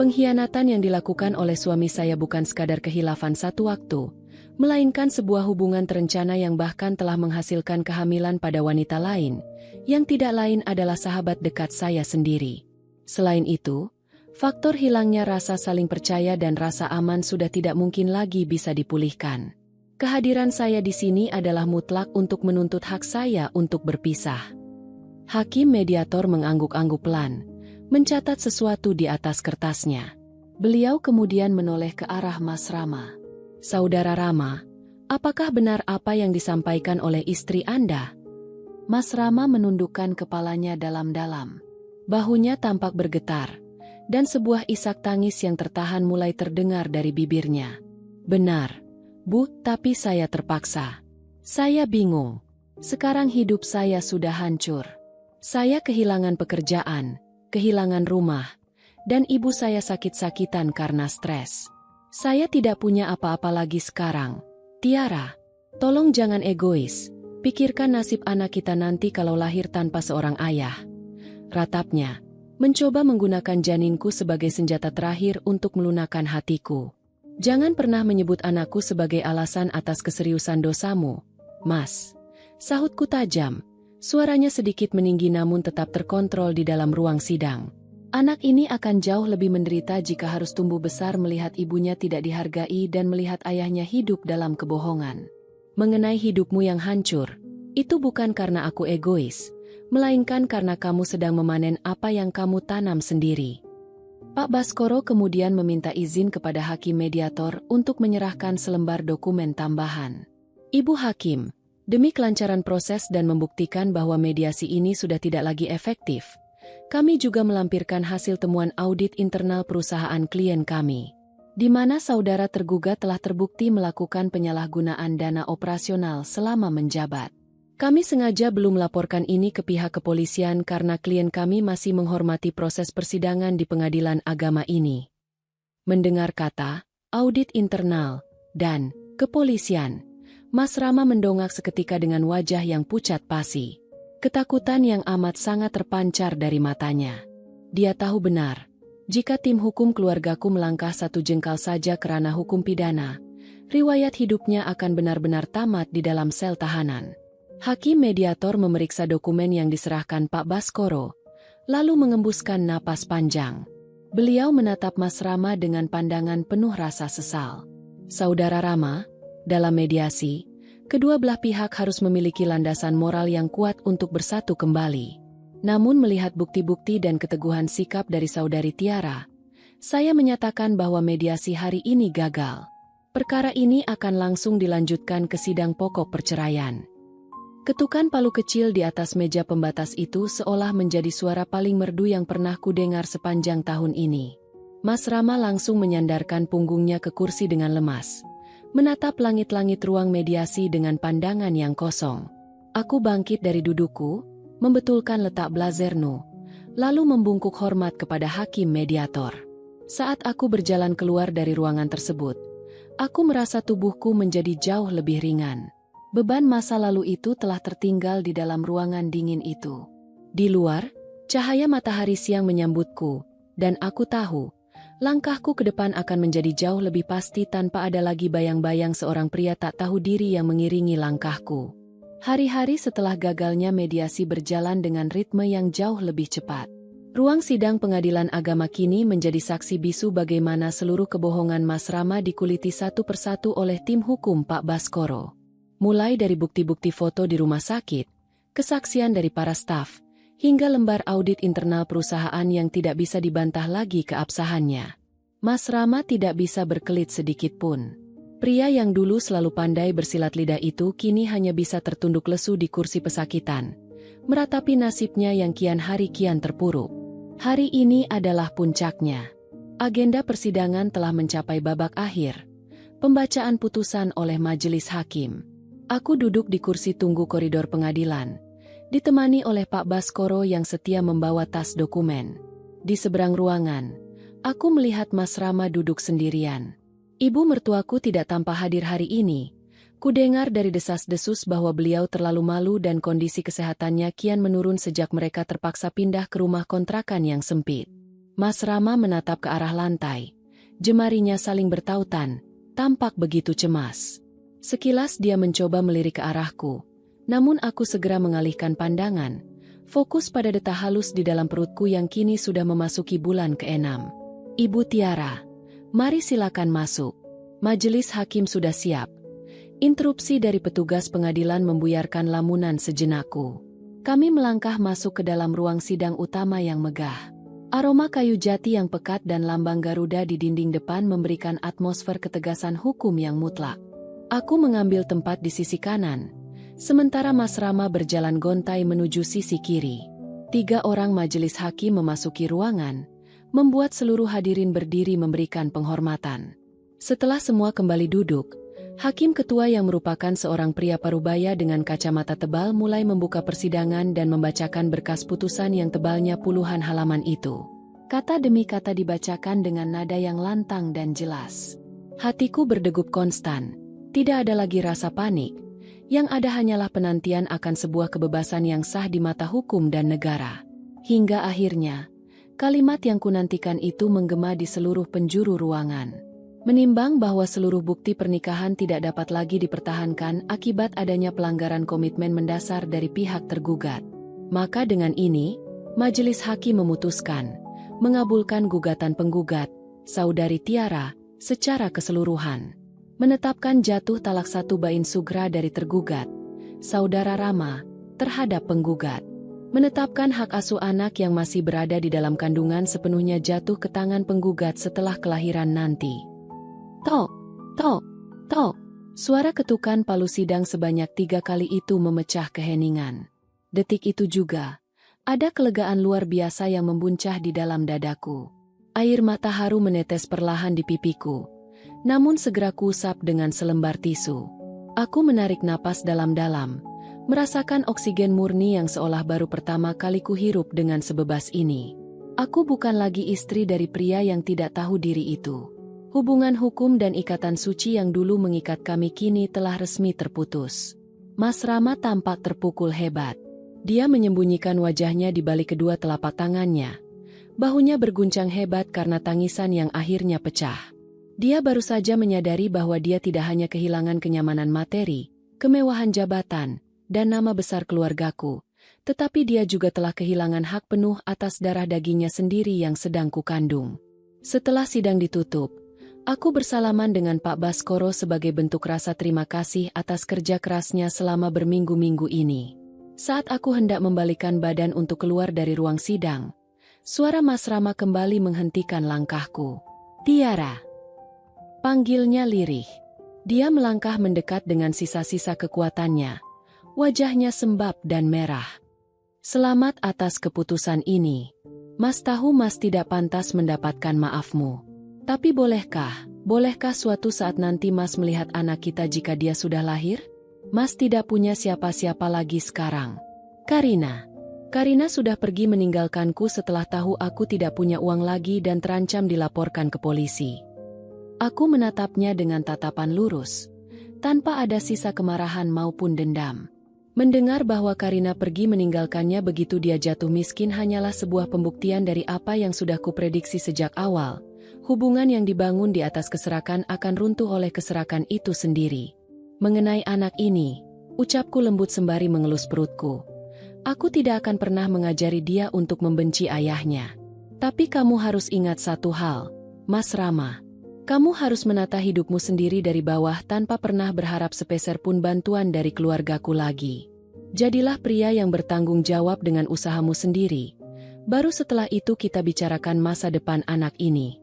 Pengkhianatan yang dilakukan oleh suami saya bukan sekadar kehilafan satu waktu, melainkan sebuah hubungan terencana yang bahkan telah menghasilkan kehamilan pada wanita lain, yang tidak lain adalah sahabat dekat saya sendiri. Selain itu, faktor hilangnya rasa saling percaya dan rasa aman sudah tidak mungkin lagi bisa dipulihkan. Kehadiran saya di sini adalah mutlak untuk menuntut hak saya untuk berpisah. Hakim mediator mengangguk-angguk pelan, mencatat sesuatu di atas kertasnya. Beliau kemudian menoleh ke arah Mas Rama. "Saudara Rama, apakah benar apa yang disampaikan oleh istri Anda?" Mas Rama menundukkan kepalanya dalam-dalam. Bahunya tampak bergetar, dan sebuah isak tangis yang tertahan mulai terdengar dari bibirnya. "Benar, Bu, tapi saya terpaksa. Saya bingung. Sekarang hidup saya sudah hancur. Saya kehilangan pekerjaan, kehilangan rumah, dan ibu saya sakit-sakitan karena stres. Saya tidak punya apa-apa lagi sekarang. Tiara, tolong jangan egois. Pikirkan nasib anak kita nanti kalau lahir tanpa seorang ayah." Ratapnya, "Mencoba menggunakan janinku sebagai senjata terakhir untuk melunakkan hatiku. Jangan pernah menyebut anakku sebagai alasan atas keseriusan dosamu, Mas." Sahutku tajam. Suaranya sedikit meninggi namun tetap terkontrol di dalam ruang sidang. "Anak ini akan jauh lebih menderita jika harus tumbuh besar melihat ibunya tidak dihargai dan melihat ayahnya hidup dalam kebohongan. Mengenai hidupmu yang hancur, itu bukan karena aku egois, melainkan karena kamu sedang memanen apa yang kamu tanam sendiri." Pak Baskoro kemudian meminta izin kepada hakim mediator untuk menyerahkan selembar dokumen tambahan. "Ibu Hakim, demi kelancaran proses dan membuktikan bahwa mediasi ini sudah tidak lagi efektif, kami juga melampirkan hasil temuan audit internal perusahaan klien kami, di mana saudara tergugat telah terbukti melakukan penyalahgunaan dana operasional selama menjabat. Kami sengaja belum melaporkan ini ke pihak kepolisian karena klien kami masih menghormati proses persidangan di pengadilan agama ini." Mendengar kata audit internal dan kepolisian, Mas Rama mendongak seketika dengan wajah yang pucat pasi. Ketakutan yang amat sangat terpancar dari matanya. Dia tahu benar, jika tim hukum keluargaku melangkah satu jengkal saja ke ranah hukum pidana, riwayat hidupnya akan benar-benar tamat di dalam sel tahanan. Hakim mediator memeriksa dokumen yang diserahkan Pak Baskoro, lalu mengembuskan napas panjang. Beliau menatap Mas Rama dengan pandangan penuh rasa sesal. "Saudara Rama, dalam mediasi, kedua belah pihak harus memiliki landasan moral yang kuat untuk bersatu kembali. Namun melihat bukti-bukti dan keteguhan sikap dari saudari Tiara, saya menyatakan bahwa mediasi hari ini gagal. Perkara ini akan langsung dilanjutkan ke sidang pokok perceraian." Ketukan palu kecil di atas meja pembatas itu seolah menjadi suara paling merdu yang pernah kudengar sepanjang tahun ini. Mas Rama langsung menyandarkan punggungnya ke kursi dengan lemas, menatap langit-langit ruang mediasi dengan pandangan yang kosong. Aku bangkit dari dudukku, membetulkan letak blazernu, lalu membungkuk hormat kepada hakim mediator. Saat aku berjalan keluar dari ruangan tersebut, aku merasa tubuhku menjadi jauh lebih ringan. Beban masa lalu itu telah tertinggal di dalam ruangan dingin itu. Di luar, cahaya matahari siang menyambutku, dan aku tahu, langkahku ke depan akan menjadi jauh lebih pasti tanpa ada lagi bayang-bayang seorang pria tak tahu diri yang mengiringi langkahku. Hari-hari setelah gagalnya mediasi berjalan dengan ritme yang jauh lebih cepat. Ruang sidang pengadilan agama kini menjadi saksi bisu bagaimana seluruh kebohongan Mas Rama dikuliti satu persatu oleh tim hukum Pak Baskoro. Mulai dari bukti-bukti foto di rumah sakit, kesaksian dari para staf, hingga lembar audit internal perusahaan yang tidak bisa dibantah lagi keabsahannya. Mas Rama tidak bisa berkelit sedikit pun. Pria yang dulu selalu pandai bersilat lidah itu kini hanya bisa tertunduk lesu di kursi pesakitan, meratapi nasibnya yang kian hari kian terpuruk. Hari ini adalah puncaknya. Agenda persidangan telah mencapai babak akhir. Pembacaan putusan oleh majelis hakim. Aku duduk di kursi tunggu koridor pengadilan, ditemani oleh Pak Baskoro yang setia membawa tas dokumen. Di seberang ruangan, aku melihat Mas Rama duduk sendirian. Ibu mertuaku tidak tampak hadir hari ini. Kudengar dari desas-desus bahwa beliau terlalu malu dan kondisi kesehatannya kian menurun sejak mereka terpaksa pindah ke rumah kontrakan yang sempit. Mas Rama menatap ke arah lantai. Jemarinya saling bertautan, tampak begitu cemas. Sekilas dia mencoba melirik ke arahku, namun aku segera mengalihkan pandangan, fokus pada detak halus di dalam perutku yang kini sudah memasuki bulan ke-6. Ibu Tiara, mari silakan masuk. Majelis hakim sudah siap. Interupsi dari petugas pengadilan membuyarkan lamunan sejenakku. Kami melangkah masuk ke dalam ruang sidang utama yang megah. Aroma kayu jati yang pekat dan lambang Garuda di dinding depan memberikan atmosfer ketegasan hukum yang mutlak. Aku mengambil tempat di sisi kanan, sementara Mas Rama berjalan gontai menuju sisi kiri. 3 orang majelis hakim memasuki ruangan, membuat seluruh hadirin berdiri memberikan penghormatan. Setelah semua kembali duduk, hakim ketua yang merupakan seorang pria parubaya dengan kacamata tebal mulai membuka persidangan dan membacakan berkas putusan yang tebalnya puluhan halaman itu. Kata demi kata dibacakan dengan nada yang lantang dan jelas. Hatiku berdegup konstan, tidak ada lagi rasa panik, yang ada hanyalah penantian akan sebuah kebebasan yang sah di mata hukum dan negara. Hingga akhirnya, kalimat yang kunantikan itu menggema di seluruh penjuru ruangan. Menimbang bahwa seluruh bukti pernikahan tidak dapat lagi dipertahankan akibat adanya pelanggaran komitmen mendasar dari pihak tergugat. Maka dengan ini, majelis hakim memutuskan, mengabulkan gugatan penggugat, Saudari Tiara, secara keseluruhan. Menetapkan jatuh talak 1 bain sugra dari tergugat, Saudara Rama, terhadap penggugat. Menetapkan hak asuh anak yang masih berada di dalam kandungan sepenuhnya jatuh ke tangan penggugat setelah kelahiran nanti. Tok, tok, tok. Suara ketukan palu sidang sebanyak 3 kali itu memecah keheningan. Detik itu juga, ada kelegaan luar biasa yang membuncah di dalam dadaku. Air mata haru menetes perlahan di pipiku, namun segera kuusap dengan selembar tisu. Aku menarik napas dalam-dalam, merasakan oksigen murni yang seolah baru pertama kali kuhirup dengan sebebas ini. Aku bukan lagi istri dari pria yang tidak tahu diri itu. Hubungan hukum dan ikatan suci yang dulu mengikat kami kini telah resmi terputus. Mas Rama tampak terpukul hebat. Dia menyembunyikan wajahnya di balik kedua telapak tangannya. Bahunya berguncang hebat karena tangisan yang akhirnya pecah. Dia baru saja menyadari bahwa dia tidak hanya kehilangan kenyamanan materi, kemewahan jabatan, dan nama besar keluargaku, tetapi dia juga telah kehilangan hak penuh atas darah dagingnya sendiri yang sedang kukandung. Setelah sidang ditutup, aku bersalaman dengan Pak Baskoro sebagai bentuk rasa terima kasih atas kerja kerasnya selama berminggu-minggu ini. Saat aku hendak membalikkan badan untuk keluar dari ruang sidang, suara Mas Rama kembali menghentikan langkahku. Tiara, panggilnya lirih. Dia melangkah mendekat dengan sisa-sisa kekuatannya. Wajahnya sembab dan merah. Selamat atas keputusan ini. Mas tahu Mas tidak pantas mendapatkan maafmu. Tapi bolehkah suatu saat nanti Mas melihat anak kita jika dia sudah lahir? Mas tidak punya siapa-siapa lagi sekarang. Karina sudah pergi meninggalkanku setelah tahu aku tidak punya uang lagi dan terancam dilaporkan ke polisi. Aku menatapnya dengan tatapan lurus, tanpa ada sisa kemarahan maupun dendam. Mendengar bahwa Karina pergi meninggalkannya begitu dia jatuh miskin hanyalah sebuah pembuktian dari apa yang sudah kuprediksi sejak awal. Hubungan yang dibangun di atas keserakan akan runtuh oleh keserakan itu sendiri. Mengenai anak ini, ucapku lembut sembari mengelus perutku. Aku tidak akan pernah mengajari dia untuk membenci ayahnya. Tapi kamu harus ingat satu hal, Mas Rama. Kamu harus menata hidupmu sendiri dari bawah tanpa pernah berharap sepeser pun bantuan dari keluargaku lagi. Jadilah pria yang bertanggung jawab dengan usahamu sendiri. Baru setelah itu kita bicarakan masa depan anak ini.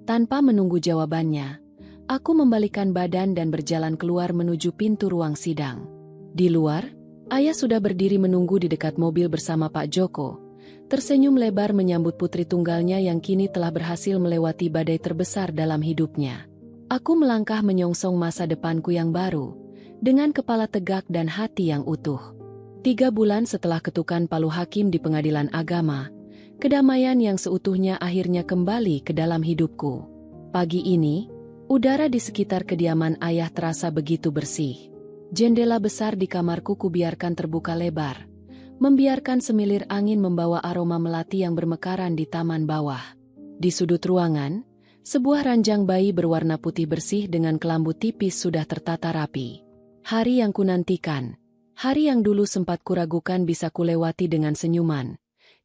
Tanpa menunggu jawabannya, aku membalikkan badan dan berjalan keluar menuju pintu ruang sidang. Di luar, ayah sudah berdiri menunggu di dekat mobil bersama Pak Joko, tersenyum lebar menyambut putri tunggalnya yang kini telah berhasil melewati badai terbesar dalam hidupnya. Aku melangkah menyongsong masa depanku yang baru, dengan kepala tegak dan hati yang utuh. 3 bulan setelah ketukan palu hakim di pengadilan agama, kedamaian yang seutuhnya akhirnya kembali ke dalam hidupku. Pagi ini, udara di sekitar kediaman ayah terasa begitu bersih. Jendela besar di kamarku kubiarkan terbuka lebar, membiarkan semilir angin membawa aroma melati yang bermekaran di taman bawah. Di sudut ruangan, Sebuah ranjang bayi berwarna putih bersih dengan kelambu tipis sudah tertata rapi. Hari yang kunantikan. Hari yang dulu sempat kuragukan bisa kulewati dengan senyuman.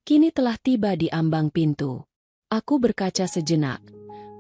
Kini telah tiba di ambang pintu. Aku berkaca sejenak,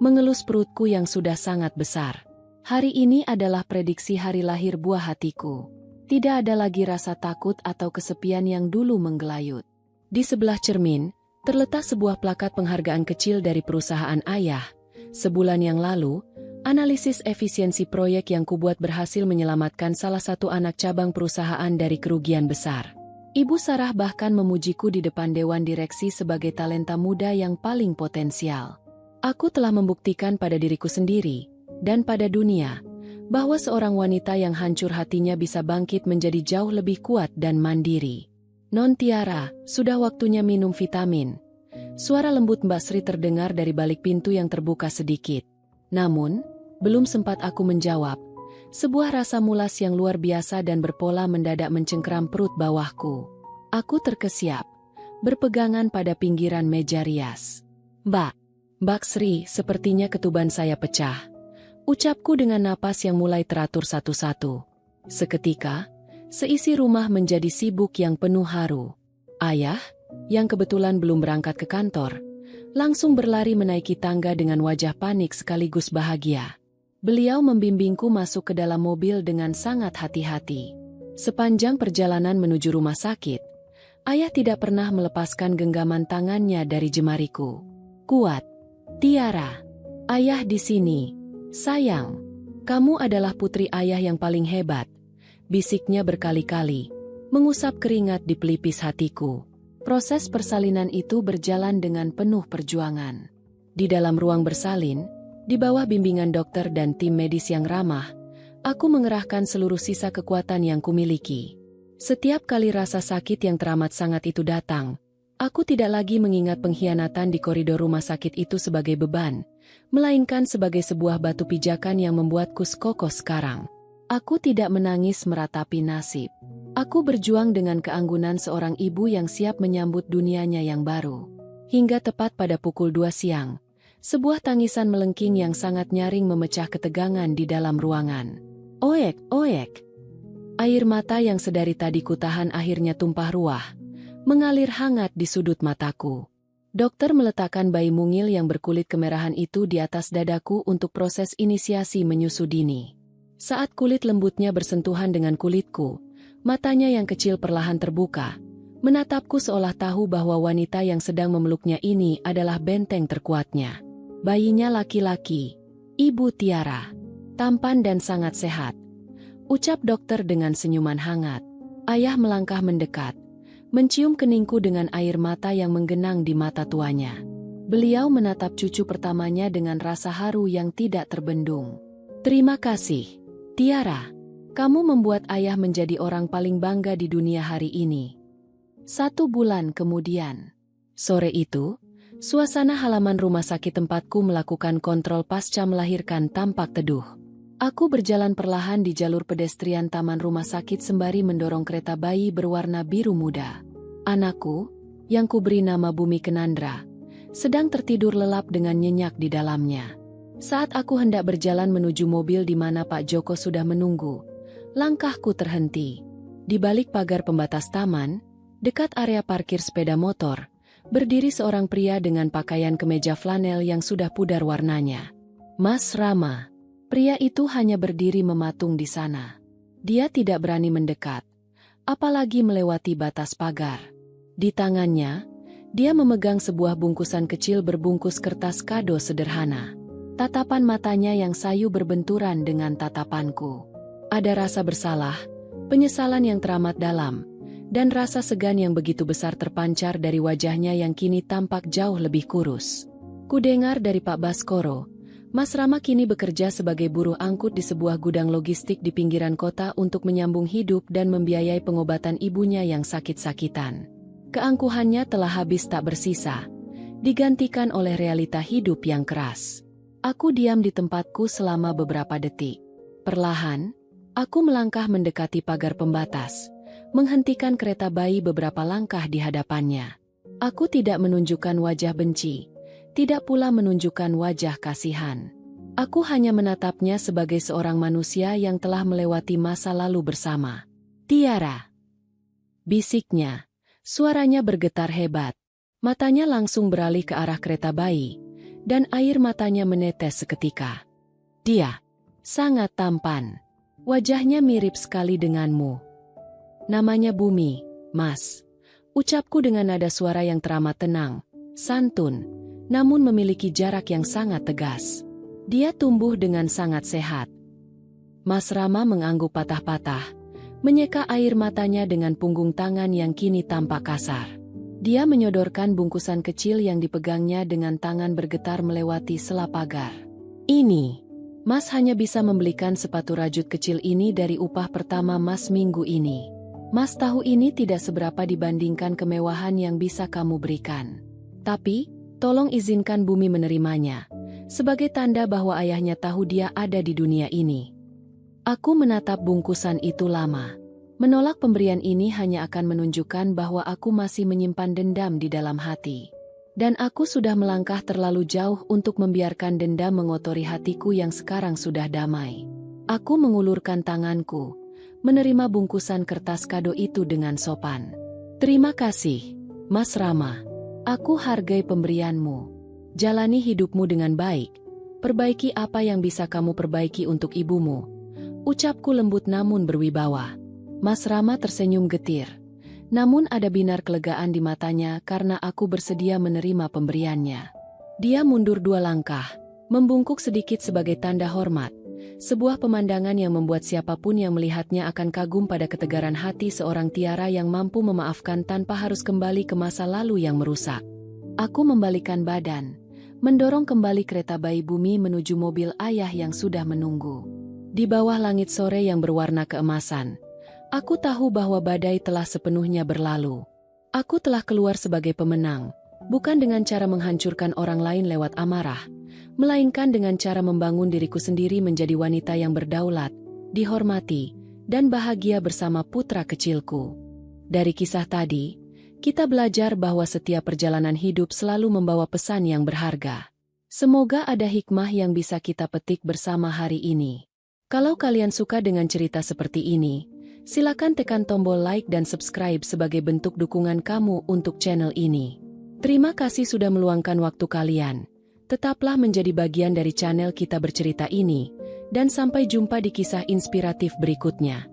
mengelus perutku yang sudah sangat besar. Hari ini adalah prediksi hari lahir buah hatiku. Tidak ada lagi rasa takut atau kesepian yang dulu menggelayut. Di sebelah cermin, terletak sebuah plakat penghargaan kecil dari perusahaan ayah. Sebulan yang lalu, analisis efisiensi proyek yang kubuat berhasil menyelamatkan salah satu anak cabang perusahaan dari kerugian besar. Ibu Sarah bahkan memujiku di depan dewan direksi sebagai talenta muda yang paling potensial. Aku telah membuktikan pada diriku sendiri, dan pada dunia, bahwa seorang wanita yang hancur hatinya bisa bangkit menjadi jauh lebih kuat dan mandiri. Non Tiara, sudah waktunya minum vitamin. Suara lembut Mbak Sri terdengar dari balik pintu yang terbuka sedikit. Namun, belum sempat aku menjawab, sebuah rasa mulas yang luar biasa dan berpola mendadak mencengkeram perut bawahku. Aku terkesiap, berpegangan pada pinggiran meja rias. Mbak Sri, sepertinya ketuban saya pecah. Ucapku dengan napas yang mulai teratur satu-satu. Seketika, seisi rumah menjadi sibuk yang penuh haru. Ayah, yang kebetulan belum berangkat ke kantor, langsung berlari menaiki tangga dengan wajah panik sekaligus bahagia. Beliau membimbingku masuk ke dalam mobil dengan sangat hati-hati. Sepanjang perjalanan menuju rumah sakit, ayah tidak pernah melepaskan genggaman tangannya dari jemariku. Kuat, Tiara. Ayah di sini. Sayang, kamu adalah putri ayah yang paling hebat. Bisiknya berkali-kali, mengusap keringat di pelipis hatiku. Proses persalinan itu berjalan dengan penuh perjuangan. Di dalam ruang bersalin, di bawah bimbingan dokter dan tim medis yang ramah, aku mengerahkan seluruh sisa kekuatan yang kumiliki. Setiap kali rasa sakit yang teramat sangat itu datang, aku tidak lagi mengingat pengkhianatan di koridor rumah sakit itu sebagai beban, melainkan sebagai sebuah batu pijakan yang membuatku kokoh sekarang. Aku tidak menangis meratapi nasib. Aku berjuang dengan keanggunan seorang ibu yang siap menyambut dunianya yang baru. Hingga tepat pada pukul 2 siang, sebuah tangisan melengking yang sangat nyaring memecah ketegangan di dalam ruangan. Oek, oek. Air mata yang sedari tadi kutahan akhirnya tumpah ruah, mengalir hangat di sudut mataku. Dokter meletakkan bayi mungil yang berkulit kemerahan itu di atas dadaku untuk proses inisiasi menyusu dini. Saat kulit lembutnya bersentuhan dengan kulitku, matanya yang kecil perlahan terbuka, menatapku seolah tahu bahwa wanita yang sedang memeluknya ini adalah benteng terkuatnya. Bayinya laki-laki, Ibu Tiara, tampan dan sangat sehat. Ucap dokter dengan senyuman hangat. Ayah melangkah mendekat, mencium keningku dengan air mata yang menggenang di mata tuanya. Beliau menatap cucu pertamanya dengan rasa haru yang tidak terbendung. Terima kasih, Tiara. Kamu membuat ayah menjadi orang paling bangga di dunia hari ini. 1 bulan kemudian. Sore itu, suasana halaman rumah sakit tempatku melakukan kontrol pasca melahirkan tampak teduh. Aku berjalan perlahan di jalur pedestrian taman rumah sakit sembari mendorong kereta bayi berwarna biru muda. Anakku, yang kuberi nama Bumi Kenandra, sedang tertidur lelap dengan nyenyak di dalamnya. Saat aku hendak berjalan menuju mobil di mana Pak Joko sudah menunggu, langkahku terhenti. Di balik pagar pembatas taman, dekat area parkir sepeda motor, berdiri seorang pria dengan pakaian kemeja flanel yang sudah pudar warnanya. Mas Rama. Pria itu hanya berdiri mematung di sana. Dia tidak berani mendekat, apalagi melewati batas pagar. Di tangannya, dia memegang sebuah bungkusan kecil berbungkus kertas kado sederhana. Tatapan matanya yang sayu berbenturan dengan tatapanku. Ada rasa bersalah, penyesalan yang teramat dalam, dan rasa segan yang begitu besar terpancar dari wajahnya yang kini tampak jauh lebih kurus. Kudengar dari Pak Baskoro, Mas Rama kini bekerja sebagai buruh angkut di sebuah gudang logistik di pinggiran kota untuk menyambung hidup dan membiayai pengobatan ibunya yang sakit-sakitan. Keangkuhannya telah habis tak bersisa, digantikan oleh realita hidup yang keras. Aku diam di tempatku selama beberapa detik. Perlahan, aku melangkah mendekati pagar pembatas, menghentikan kereta bayi beberapa langkah di hadapannya. Aku tidak menunjukkan wajah benci, tidak pula menunjukkan wajah kasihan. Aku hanya menatapnya sebagai seorang manusia yang telah melewati masa lalu bersama. Tiara, bisiknya. Suaranya bergetar hebat. Matanya langsung beralih ke arah kereta bayi, dan air matanya menetes seketika. Dia sangat tampan. Wajahnya mirip sekali denganmu. Namanya Bumi, Mas. Ucapku dengan nada suara yang teramat tenang, santun, namun memiliki jarak yang sangat tegas. Dia tumbuh dengan sangat sehat. Mas Rama mengangguk patah-patah, menyeka air matanya dengan punggung tangan yang kini tampak kasar. Dia menyodorkan bungkusan kecil yang dipegangnya dengan tangan bergetar melewati sela pagar. Ini, Mas hanya bisa membelikan sepatu rajut kecil ini dari upah pertama Mas minggu ini. Mas tahu ini tidak seberapa dibandingkan kemewahan yang bisa kamu berikan. Tapi, tolong izinkan Bumi menerimanya, sebagai tanda bahwa ayahnya tahu dia ada di dunia ini. Aku menatap bungkusan itu lama. Menolak pemberian ini hanya akan menunjukkan bahwa aku masih menyimpan dendam di dalam hati. Dan aku sudah melangkah terlalu jauh untuk membiarkan dendam mengotori hatiku yang sekarang sudah damai. Aku mengulurkan tanganku, menerima bungkusan kertas kado itu dengan sopan. Terima kasih, Mas Rama. Aku hargai pemberianmu. Jalani hidupmu dengan baik. Perbaiki apa yang bisa kamu perbaiki untuk ibumu. Ucapku lembut namun berwibawa. Mas Rama tersenyum getir. Namun ada binar kelegaan di matanya karena aku bersedia menerima pemberiannya. Dia mundur 2 langkah, membungkuk sedikit sebagai tanda hormat. Sebuah pemandangan yang membuat siapapun yang melihatnya akan kagum pada ketegaran hati seorang Tiara yang mampu memaafkan tanpa harus kembali ke masa lalu yang merusak. Aku membalikan badan, mendorong kembali kereta bayi Bumi menuju mobil ayah yang sudah menunggu. Di bawah langit sore yang berwarna keemasan, aku tahu bahwa badai telah sepenuhnya berlalu. Aku telah keluar sebagai pemenang, bukan dengan cara menghancurkan orang lain lewat amarah, melainkan dengan cara membangun diriku sendiri menjadi wanita yang berdaulat, dihormati, dan bahagia bersama putra kecilku. Dari kisah tadi, kita belajar bahwa setiap perjalanan hidup selalu membawa pesan yang berharga. Semoga ada hikmah yang bisa kita petik bersama hari ini. Kalau kalian suka dengan cerita seperti ini, silakan tekan tombol like dan subscribe sebagai bentuk dukungan kamu untuk channel ini. Terima kasih sudah meluangkan waktu kalian. Tetaplah menjadi bagian dari channel Kita Bercerita ini, dan sampai jumpa di kisah inspiratif berikutnya.